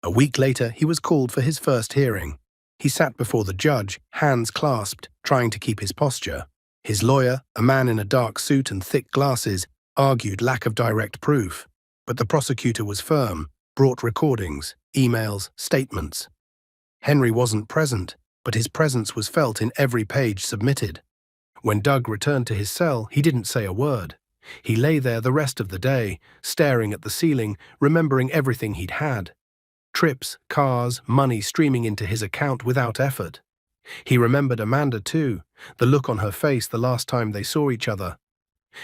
Speaker 1: A week later, he was called for his first hearing. He sat before the judge, hands clasped, trying to keep his posture. His lawyer, a man in a dark suit and thick glasses, argued lack of direct proof. But the prosecutor was firm, brought recordings, emails, statements. Henry wasn't present, but his presence was felt in every page submitted. When Doug returned to his cell, he didn't say a word. He lay there the rest of the day, staring at the ceiling, remembering everything he'd had. Trips, cars, money streaming into his account without effort. He remembered Amanda too, the look on her face the last time they saw each other.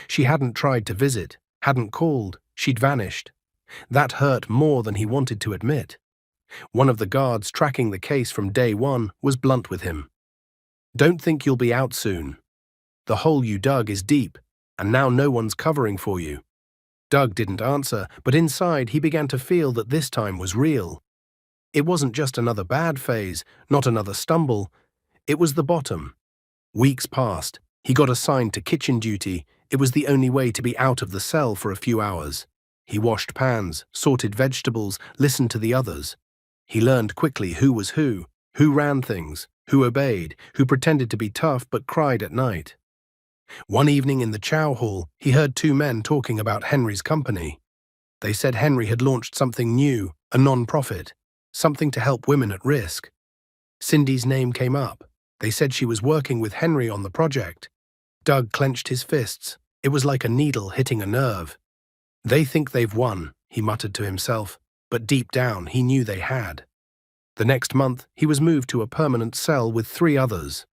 Speaker 1: She hadn't tried to visit, hadn't called, she'd vanished. That hurt more than he wanted to admit. One of the guards tracking the case from day one was blunt with him. "Don't think you'll be out soon. The hole you dug is deep, and now no one's covering for you." Doug didn't answer, but inside he began to feel that this time was real. It wasn't just another bad phase, not another stumble. It was the bottom. Weeks passed. He got assigned to kitchen duty. It was the only way to be out of the cell for a few hours. He washed pans, sorted vegetables, listened to the others. He learned quickly who was who ran things, who obeyed, who pretended to be tough but cried at night. One evening in the chow hall, he heard two men talking about Henry's company. They said Henry had launched something new, a non-profit, something to help women at risk. Cindy's name came up. They said she was working with Henry on the project. Doug clenched his fists. It was like a needle hitting a nerve. They think they've won, he muttered to himself, but deep down he knew they had. The next month, he was moved to a permanent cell with 3 others.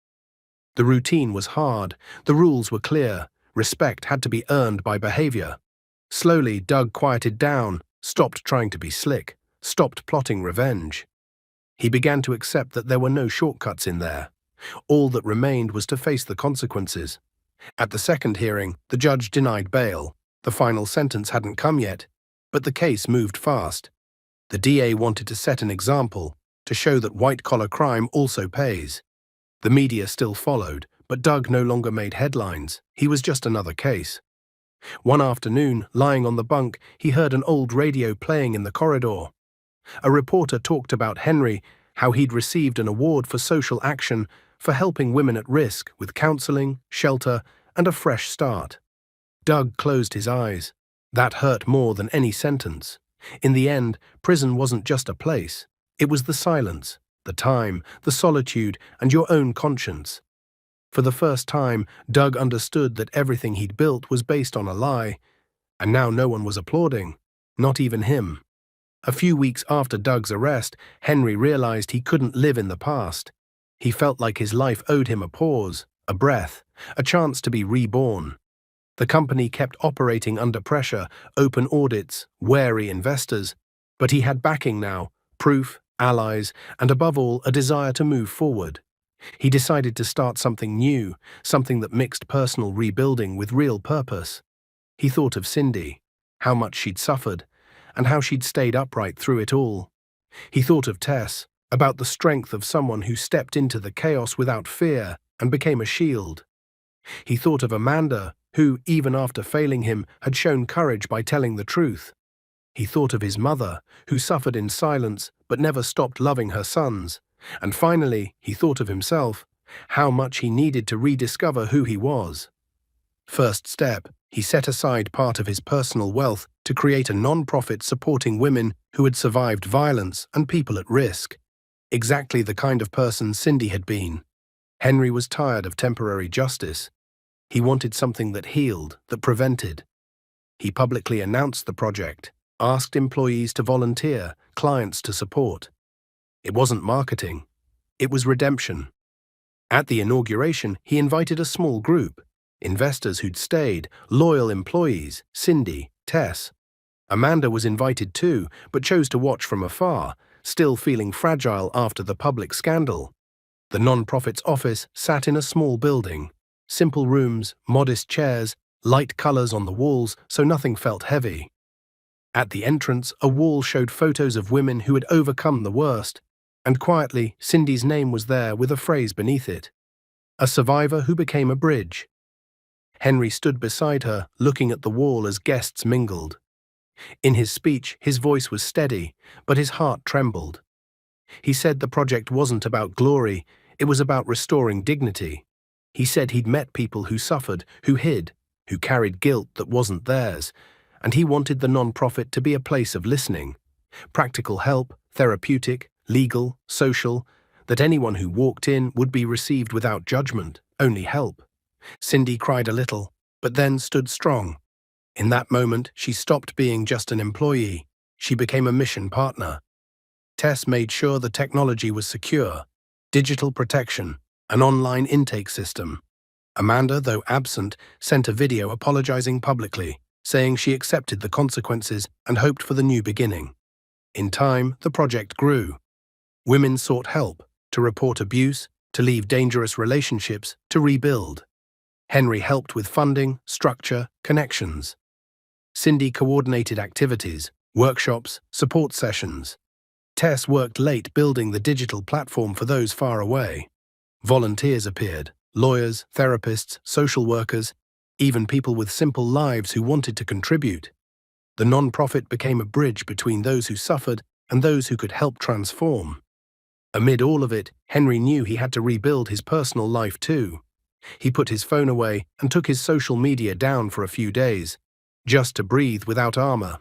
Speaker 1: The routine was hard, the rules were clear, respect had to be earned by behavior. Slowly, Doug quieted down, stopped trying to be slick, stopped plotting revenge. He began to accept that there were no shortcuts in there. All that remained was to face the consequences. At the second hearing, the judge denied bail. The final sentence hadn't come yet, but the case moved fast. The DA wanted to set an example, to show that white-collar crime also pays. The media still followed, but Doug no longer made headlines. He was just another case. One afternoon, lying on the bunk, he heard an old radio playing in the corridor. A reporter talked about Henry, how he'd received an award for social action for helping women at risk with counseling, shelter, and a fresh start. Doug closed his eyes. That hurt more than any sentence. In the end, prison wasn't just a place. It was the silence, the time, the solitude, and your own conscience. For the first time, Doug understood that everything he'd built was based on a lie, and now no one was applauding, not even him. A few weeks after Doug's arrest, Henry realized he couldn't live in the past. He felt like his life owed him a pause, a breath, a chance to be reborn. The company kept operating under pressure, open audits, wary investors, but he had backing now, proof, allies, and above all, a desire to move forward. He decided to start something new, something that mixed personal rebuilding with real purpose. He thought of Cindy, how much she'd suffered, and how she'd stayed upright through it all. He thought of Tess, about the strength of someone who stepped into the chaos without fear and became a shield. He thought of Amanda, who, even after failing him, had shown courage by telling the truth. He thought of his mother, who suffered in silence but never stopped loving her sons. And finally, he thought of himself, how much he needed to rediscover who he was. First step, he set aside part of his personal wealth to create a non-profit supporting women who had survived violence and people at risk. Exactly the kind of person Cindy had been. Henry was tired of temporary justice. He wanted something that healed, that prevented. He publicly announced the project, asked employees to volunteer, clients to support. It wasn't marketing. It was redemption. At the inauguration, he invited a small group, investors who'd stayed, loyal employees, Cindy, Tess. Amanda was invited too, but chose to watch from afar, still feeling fragile after the public scandal. The non-profit's office sat in a small building. Simple rooms, modest chairs, light colors on the walls so nothing felt heavy. At the entrance, a wall showed photos of women who had overcome the worst, and quietly, Cindy's name was there with a phrase beneath it. A survivor who became a bridge. Henry stood beside her, looking at the wall as guests mingled. In his speech, his voice was steady, but his heart trembled. He said the project wasn't about glory, it was about restoring dignity. He said he'd met people who suffered, who hid, who carried guilt that wasn't theirs, and he wanted the non-profit to be a place of listening. Practical help, therapeutic, legal, social, that anyone who walked in would be received without judgment, only help. Cindy cried a little, but then stood strong. In that moment, she stopped being just an employee. She became a mission partner. Tess made sure the technology was secure, digital protection, an online intake system. Amanda, though absent, sent a video apologizing publicly, saying she accepted the consequences and hoped for the new beginning. In time, the project grew. Women sought help, to report abuse, to leave dangerous relationships, to rebuild. Henry helped with funding, structure, connections. Cindy coordinated activities, workshops, support sessions. Tess worked late building the digital platform for those far away. Volunteers appeared, lawyers, therapists, social workers, even people with simple lives who wanted to contribute. The non-profit became a bridge between those who suffered and those who could help transform. Amid all of it, Henry knew he had to rebuild his personal life too. He put his phone away and took his social media down for a few days, just to breathe without armor.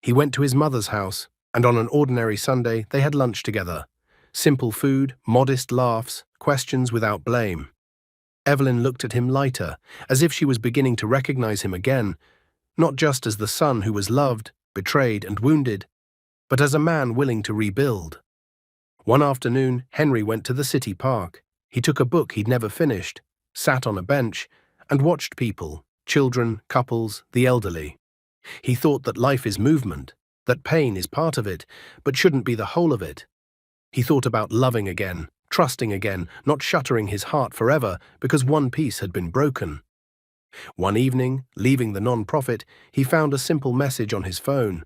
Speaker 1: He went to his mother's house, and on an ordinary Sunday they had lunch together. Simple food, modest laughs, questions without blame. Evelyn looked at him lighter, as if she was beginning to recognize him again, not just as the son who was loved, betrayed, and wounded, but as a man willing to rebuild. One afternoon, Henry went to the city park. He took a book he'd never finished, sat on a bench, and watched people, children, couples, the elderly. He thought that life is movement, that pain is part of it, but shouldn't be the whole of it. He thought about loving again, trusting again, not shuttering his heart forever because one piece had been broken. One evening, leaving the non-profit, he found a simple message on his phone.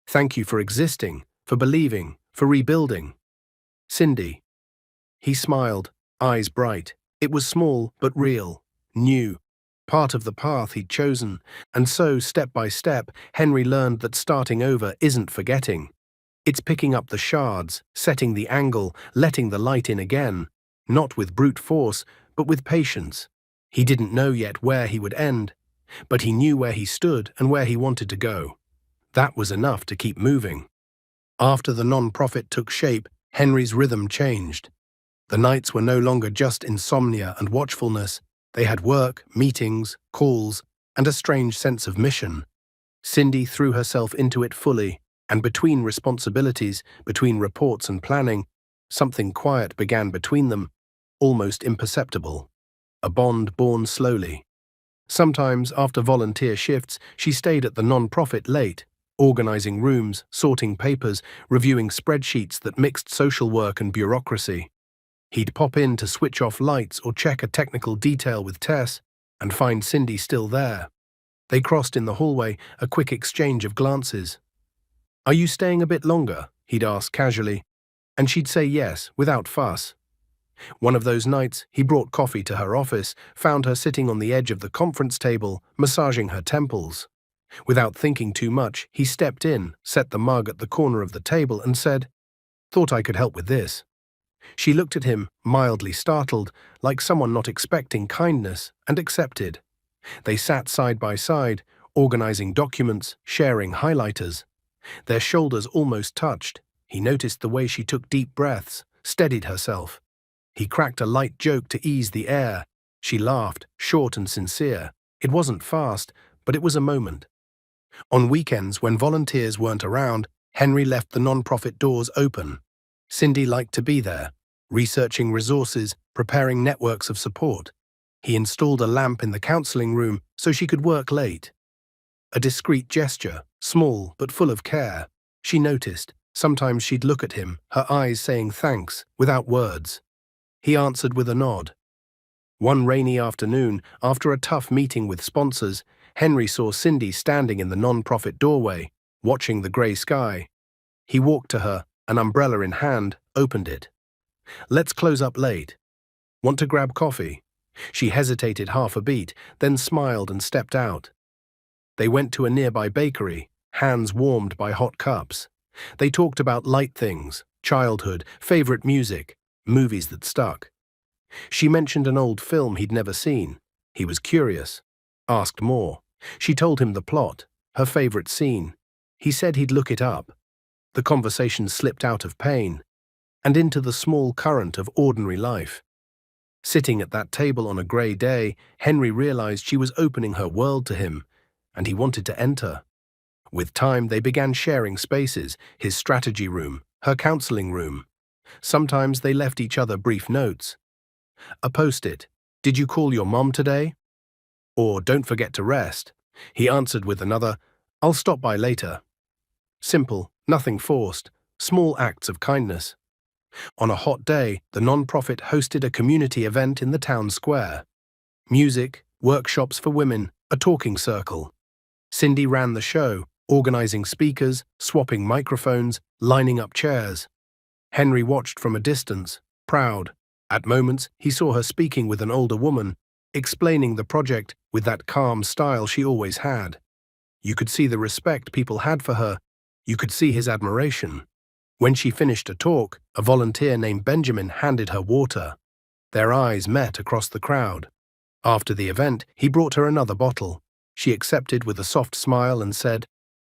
Speaker 1: "Thank you for existing, for believing, for rebuilding. Cindy." He smiled, eyes bright. It was small but real, new, part of the path he'd chosen, and so, step by step, Henry learned that starting over isn't forgetting. It's picking up the shards, setting the angle, letting the light in again, not with brute force, but with patience. He didn't know yet where he would end, but he knew where he stood and where he wanted to go. That was enough to keep moving. After the non-profit took shape, Henry's rhythm changed. The nights were no longer just insomnia and watchfulness. They had work, meetings, calls, and a strange sense of mission. Cindy threw herself into it fully, and between responsibilities, between reports and planning, something quiet began between them, almost imperceptible. A bond born slowly. Sometimes, after volunteer shifts, she stayed at the non-profit late, organizing rooms, sorting papers, reviewing spreadsheets that mixed social work and bureaucracy. He'd pop in to switch off lights or check a technical detail with Tess, and find Cindy still there. They crossed in the hallway, a quick exchange of glances. "Are you staying a bit longer?" he'd ask casually, and she'd say yes, without fuss. One of those nights, he brought coffee to her office, found her sitting on the edge of the conference table, massaging her temples. Without thinking too much, he stepped in, set the mug at the corner of the table, and said, "Thought I could help with this." She looked at him, mildly startled, like someone not expecting kindness, and accepted. They sat side by side, organizing documents, sharing highlighters. Their shoulders almost touched. He noticed the way she took deep breaths, steadied herself. He cracked a light joke to ease the air. She laughed, short and sincere. It wasn't fast, but it was a moment. On weekends, when volunteers weren't around, Henry left the non-profit doors open. Cindy liked to be there, researching resources, preparing networks of support. He installed a lamp in the counseling room so she could work late. A discreet gesture, small but full of care. She noticed. Sometimes she'd look at him, her eyes saying thanks, without words. He answered with a nod. One rainy afternoon, after a tough meeting with sponsors, Henry saw Cindy standing in the non-profit doorway, watching the grey sky. He walked to her, an umbrella in hand, opened it. "Let's close up late. Want to grab coffee?" She hesitated half a beat, then smiled and stepped out. They went to a nearby bakery, hands warmed by hot cups. They talked about light things, childhood, favorite music, movies that stuck. She mentioned an old film he'd never seen. He was curious, asked more. She told him the plot, her favorite scene. He said he'd look it up. The conversation slipped out of pain and into the small current of ordinary life. Sitting at that table on a grey day, Henry realized she was opening her world to him, and he wanted to enter. With time, they began sharing spaces, his strategy room, her counseling room. Sometimes they left each other brief notes. A post-it, "Did you call your mom today?" Or, "Don't forget to rest." He answered with another, "I'll stop by later." Simple, nothing forced, small acts of kindness. On a hot day, the non-profit hosted a community event in the town square. Music, workshops for women, a talking circle. Cindy ran the show, organizing speakers, swapping microphones, lining up chairs. Henry watched from a distance, proud. At moments, he saw her speaking with an older woman, explaining the project with that calm style she always had. You could see the respect people had for her. You could see his admiration. When she finished a talk, a volunteer named Benjamin handed her water. Their eyes met across the crowd. After the event, he brought her another bottle. She accepted with a soft smile and said,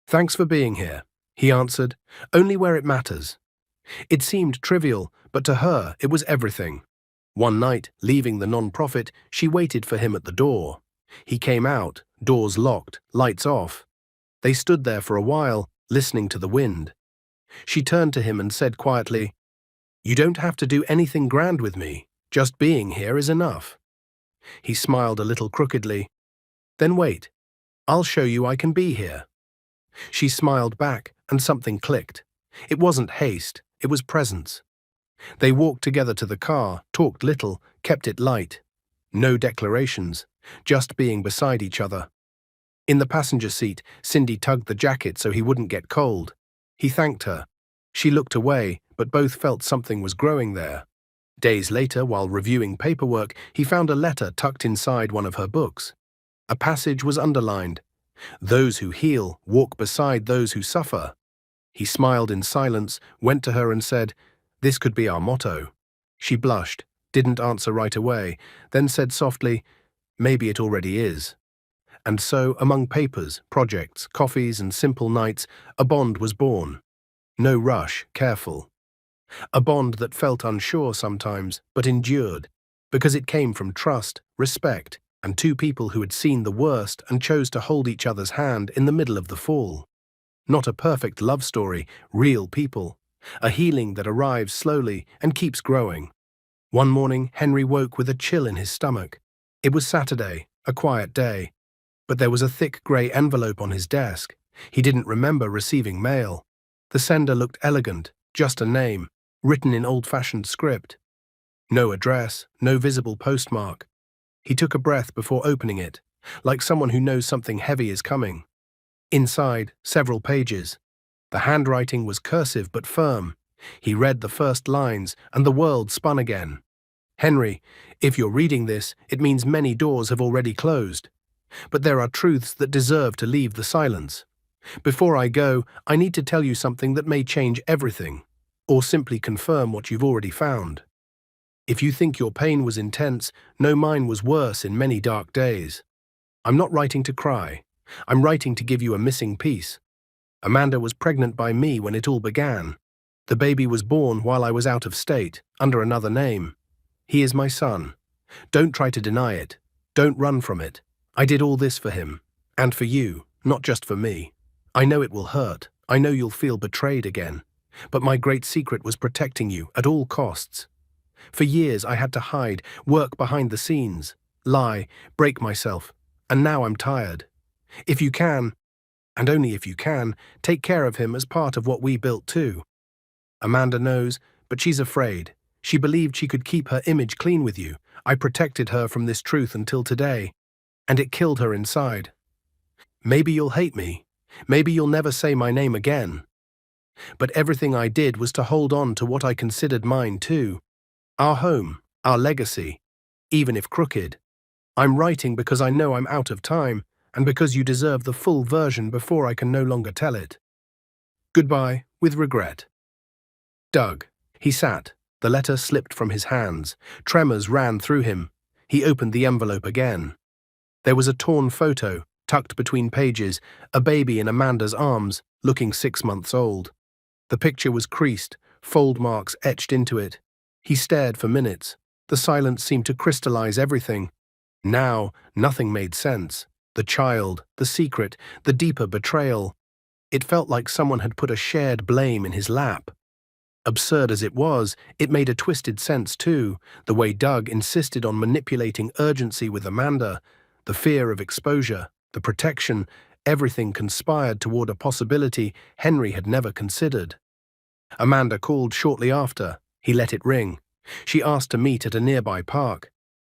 Speaker 1: "Thanks for being here." He answered, "Only where it matters." It seemed trivial, but to her it was everything. One night, leaving the non-profit, she waited for him at the door. He came out, doors locked, lights off. They stood there for a while, listening to the wind. She turned to him and said quietly, "You don't have to do anything grand with me. Just being here is enough." He smiled a little crookedly. "Then wait. I'll show you I can be here." She smiled back, and something clicked. It wasn't haste, it was presence. They walked together to the car, talked little, kept it light. No declarations, just being beside each other. In the passenger seat, Cindy tugged the jacket so he wouldn't get cold. He thanked her. She looked away, but both felt something was growing there. Days later, while reviewing paperwork, he found a letter tucked inside one of her books. A passage was underlined. "Those who heal walk beside those who suffer." He smiled in silence, went to her and said, "This could be our motto." She blushed, didn't answer right away, then said softly, "Maybe it already is." And so, among papers, projects, coffees, and simple nights, a bond was born. No rush, careful. A bond that felt unsure sometimes, but endured, because it came from trust, respect, and two people who had seen the worst and chose to hold each other's hand in the middle of the fall. Not a perfect love story, real people. A healing that arrives slowly and keeps growing. One morning, Henry woke with a chill in his stomach. It was Saturday, a quiet day. But there was a thick grey envelope on his desk. He didn't remember receiving mail. The sender looked elegant, just a name, written in old-fashioned script. No address, no visible postmark. He took a breath before opening it, like someone who knows something heavy is coming. Inside, several pages. The handwriting was cursive but firm. He read the first lines, and the world spun again. "Henry, if you're reading this, it means many doors have already closed. But there are truths that deserve to leave the silence. Before I go, I need to tell you something that may change everything, or simply confirm what you've already found. If you think your pain was intense, know mine was worse in many dark days. I'm not writing to cry. I'm writing to give you a missing piece. Amanda was pregnant by me when it all began. The baby was born while I was out of state, under another name. He is my son. Don't try to deny it. Don't run from it. I did all this for him, and for you, not just for me. I know it will hurt. I know you'll feel betrayed again. But my great secret was protecting you at all costs. For years I had to hide, work behind the scenes, lie, break myself, and now I'm tired. If you can, and only if you can, take care of him as part of what we built too. Amanda knows, but she's afraid. She believed she could keep her image clean with you. I protected her from this truth until today, and it killed her inside. Maybe you'll hate me. Maybe you'll never say my name again. But everything I did was to hold on to what I considered mine too. Our home, our legacy, even if crooked. I'm writing because I know I'm out of time, and because you deserve the full version before I can no longer tell it. Goodbye, with regret. Doug. He sat. The letter slipped from his hands. Tremors ran through him. He opened the envelope again. There was a torn photo, tucked between pages, a baby in Amanda's arms, looking 6 months old. The picture was creased, fold marks etched into it. He stared for minutes. The silence seemed to crystallize everything. Now, nothing made sense. The child, the secret, the deeper betrayal. It felt like someone had put a shared blame in his lap. Absurd as it was, it made a twisted sense too, the way Doug insisted on manipulating urgency with Amanda, the fear of exposure, the protection, everything conspired toward a possibility Henry had never considered. Amanda called shortly after. He let it ring. She asked to meet at a nearby park.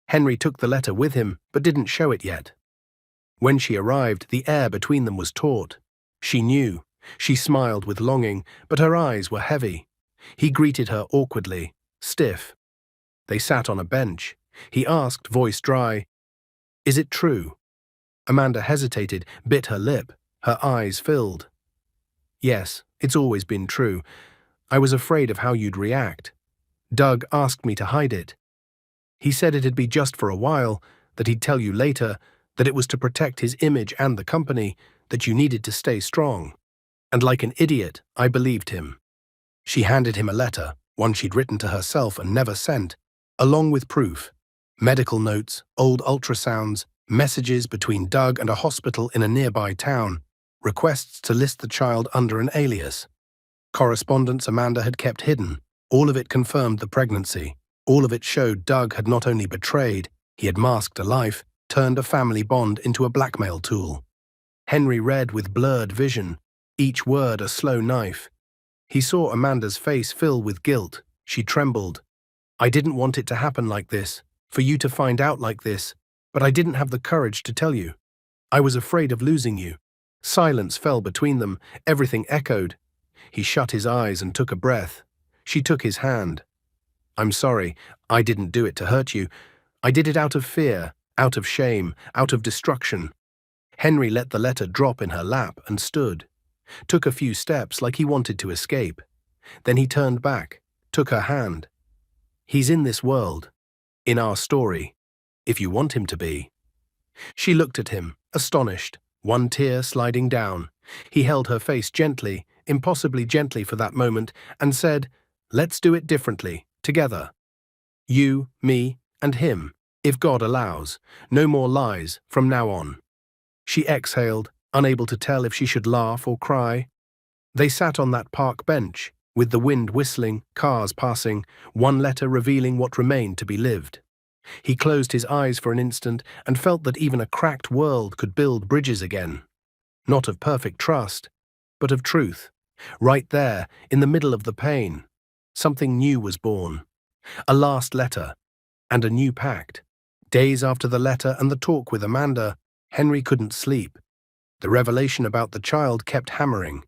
Speaker 1: Henry took the letter with him, but didn't show it yet. When she arrived, the air between them was taut. She knew. She smiled with longing, but her eyes were heavy. He greeted her awkwardly, stiff. They sat on a bench. He asked, voice dry, "Is it true?" Amanda hesitated, bit her lip. Her eyes filled. "Yes, it's always been true. I was afraid of how you'd react. Doug asked me to hide it. He said it'd be just for a while, that he'd tell you later, that it was to protect his image and the company, that you needed to stay strong. And like an idiot, I believed him." She handed him a letter, one she'd written to herself and never sent, along with proof. Medical notes, old ultrasounds, messages between Doug and a hospital in a nearby town, requests to list the child under an alias. Correspondence Amanda had kept hidden. All of it confirmed the pregnancy. All of it showed Doug had not only betrayed, he had masked a life, turned a family bond into a blackmail tool. Henry read with blurred vision, each word a slow knife. He saw Amanda's face fill with guilt. She trembled. "I didn't want it to happen like this, for you to find out like this, but I didn't have the courage to tell you. I was afraid of losing you." Silence fell between them. Everything echoed. He shut his eyes and took a breath. She took his hand. "I'm sorry. I didn't do it to hurt you. I did it out of fear, out of shame, out of destruction." Henry let the letter drop in her lap and stood. Took a few steps like he wanted to escape. Then he turned back, took her hand. "He's in this world. In our story. If you want him to be." She looked at him, astonished, one tear sliding down. He held her face gently, impossibly gently for that moment, and said, "Let's do it differently, together. You, me, and him, if God allows. No more lies from now on." She exhaled, unable to tell if she should laugh or cry. They sat on that park bench, with the wind whistling, cars passing, one letter revealing what remained to be lived. He closed his eyes for an instant and felt that even a cracked world could build bridges again. Not of perfect trust, but of truth. Right there, in the middle of the pain, something new was born. A last letter, and a new pact. Days after the letter and the talk with Amanda, Henry couldn't sleep. The revelation about the child kept hammering.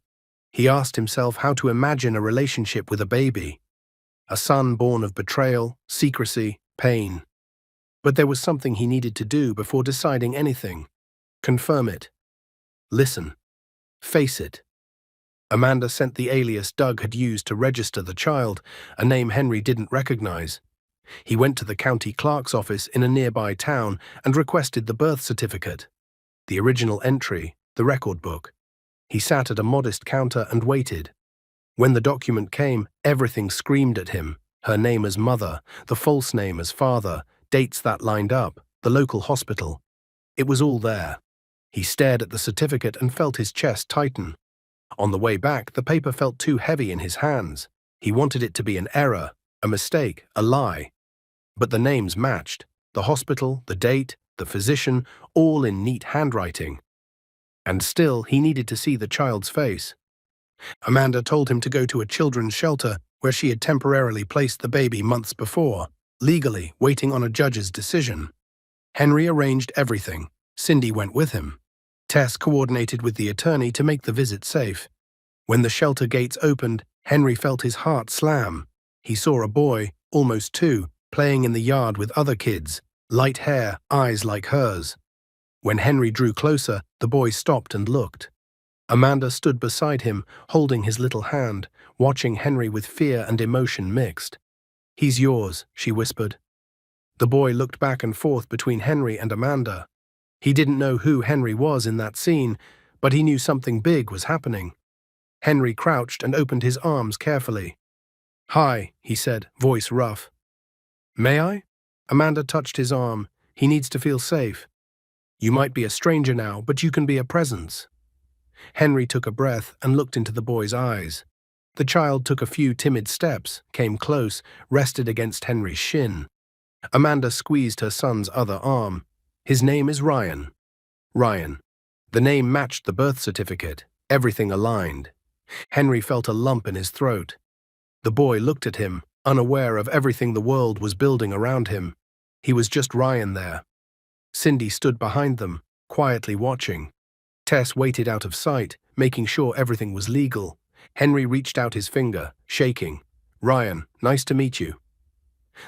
Speaker 1: He asked himself how to imagine a relationship with a baby. A son born of betrayal, secrecy, pain. But there was something he needed to do before deciding anything. Confirm it. Listen. Face it. Amanda sent the alias Doug had used to register the child, a name Henry didn't recognize. He went to the county clerk's office in a nearby town and requested the birth certificate. The original entry, the record book. He sat at a modest counter and waited. When the document came, everything screamed at him. Her name as mother, the false name as father, dates that lined up, the local hospital. It was all there. He stared at the certificate and felt his chest tighten. On the way back, the paper felt too heavy in his hands. He wanted it to be an error, a mistake, a lie. But the names matched. The hospital, the date, the physician, all in neat handwriting. And still, he needed to see the child's face. Amanda told him to go to a children's shelter where she had temporarily placed the baby months before, legally waiting on a judge's decision. Henry arranged everything. Cindy went with him. Tess coordinated with the attorney to make the visit safe. When the shelter gates opened, Henry felt his heart slam. He saw a boy, almost 2, playing in the yard with other kids, light hair, eyes like hers. When Henry drew closer, the boy stopped and looked. Amanda stood beside him, holding his little hand, watching Henry with fear and emotion mixed. "He's yours," she whispered. The boy looked back and forth between Henry and Amanda. He didn't know who Henry was in that scene, but he knew something big was happening. Henry crouched and opened his arms carefully. "Hi," he said, voice rough. "May I?" Amanda touched his arm. "He needs to feel safe. You might be a stranger now, but you can be a presence." Henry took a breath and looked into the boy's eyes. The child took a few timid steps, came close, rested against Henry's shin. Amanda squeezed her son's other arm. "His name is Ryan." Ryan. The name matched the birth certificate, everything aligned. Henry felt a lump in his throat. The boy looked at him, unaware of everything the world was building around him. He was just Ryan there. Cindy stood behind them, quietly watching. Tess waited out of sight, making sure everything was legal. Henry reached out his finger, shaking. "Ryan, nice to meet you."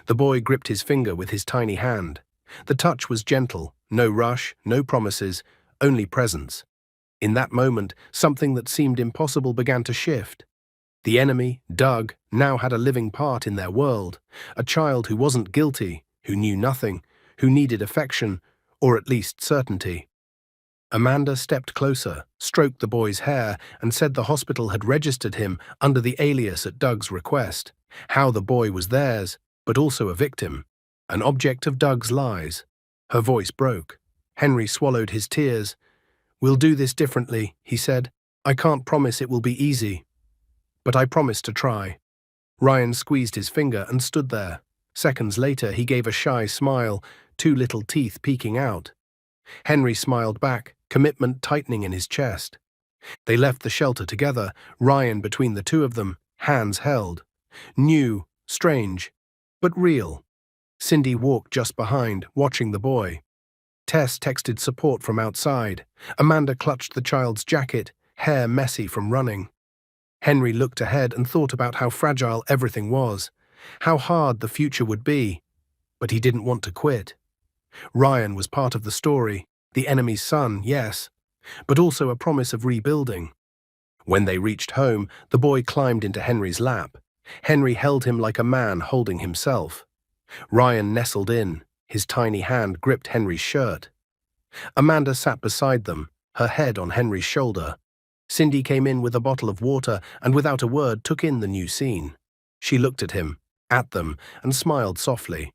Speaker 1: The boy gripped his finger with his tiny hand. The touch was gentle, no rush, no promises, only presence. In that moment, something that seemed impossible began to shift. The enemy, Doug, now had a living part in their world, a child who wasn't guilty, who knew nothing, who needed affection, or at least certainty. Amanda stepped closer, stroked the boy's hair, and said the hospital had registered him under the alias at Doug's request. How the boy was theirs, but also a victim, an object of Doug's lies. Her voice broke. Henry swallowed his tears. "We'll do this differently," he said. "I can't promise it will be easy, but I promise to try." Ryan squeezed his finger and stood there. Seconds later, he gave a shy smile, two little teeth peeking out. Henry smiled back, commitment tightening in his chest. They left the shelter together, Ryan between the two of them, hands held. New, strange, but real. Cindy walked just behind, watching the boy. Tess texted support from outside. Amanda clutched the child's jacket, hair messy from running. Henry looked ahead and thought about how fragile everything was, how hard the future would be, but he didn't want to quit. Ryan was part of the story, the enemy's son, yes, but also a promise of rebuilding. When they reached home, the boy climbed into Henry's lap. Henry held him like a man holding himself. Ryan nestled in, his tiny hand gripped Henry's shirt. Amanda sat beside them, her head on Henry's shoulder. Cindy came in with a bottle of water and without a word took in the new scene. She looked at him, at them, and smiled softly.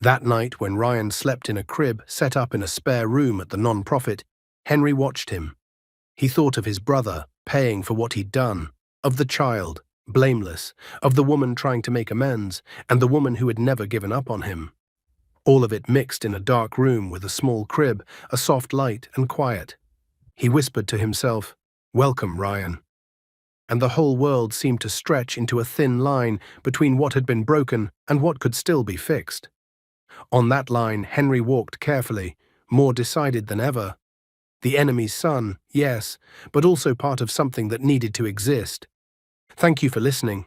Speaker 1: That night, when Ryan slept in a crib set up in a spare room at the non-profit, Henry watched him. He thought of his brother, paying for what he'd done, of the child, blameless, of the woman trying to make amends, and the woman who had never given up on him. All of it mixed in a dark room with a small crib, a soft light and quiet. He whispered to himself, "Welcome, Ryan." And the whole world seemed to stretch into a thin line between what had been broken and what could still be fixed. On that line, Henry walked carefully, more decided than ever. The enemy's son, yes, but also part of something that needed to exist. Thank you for listening.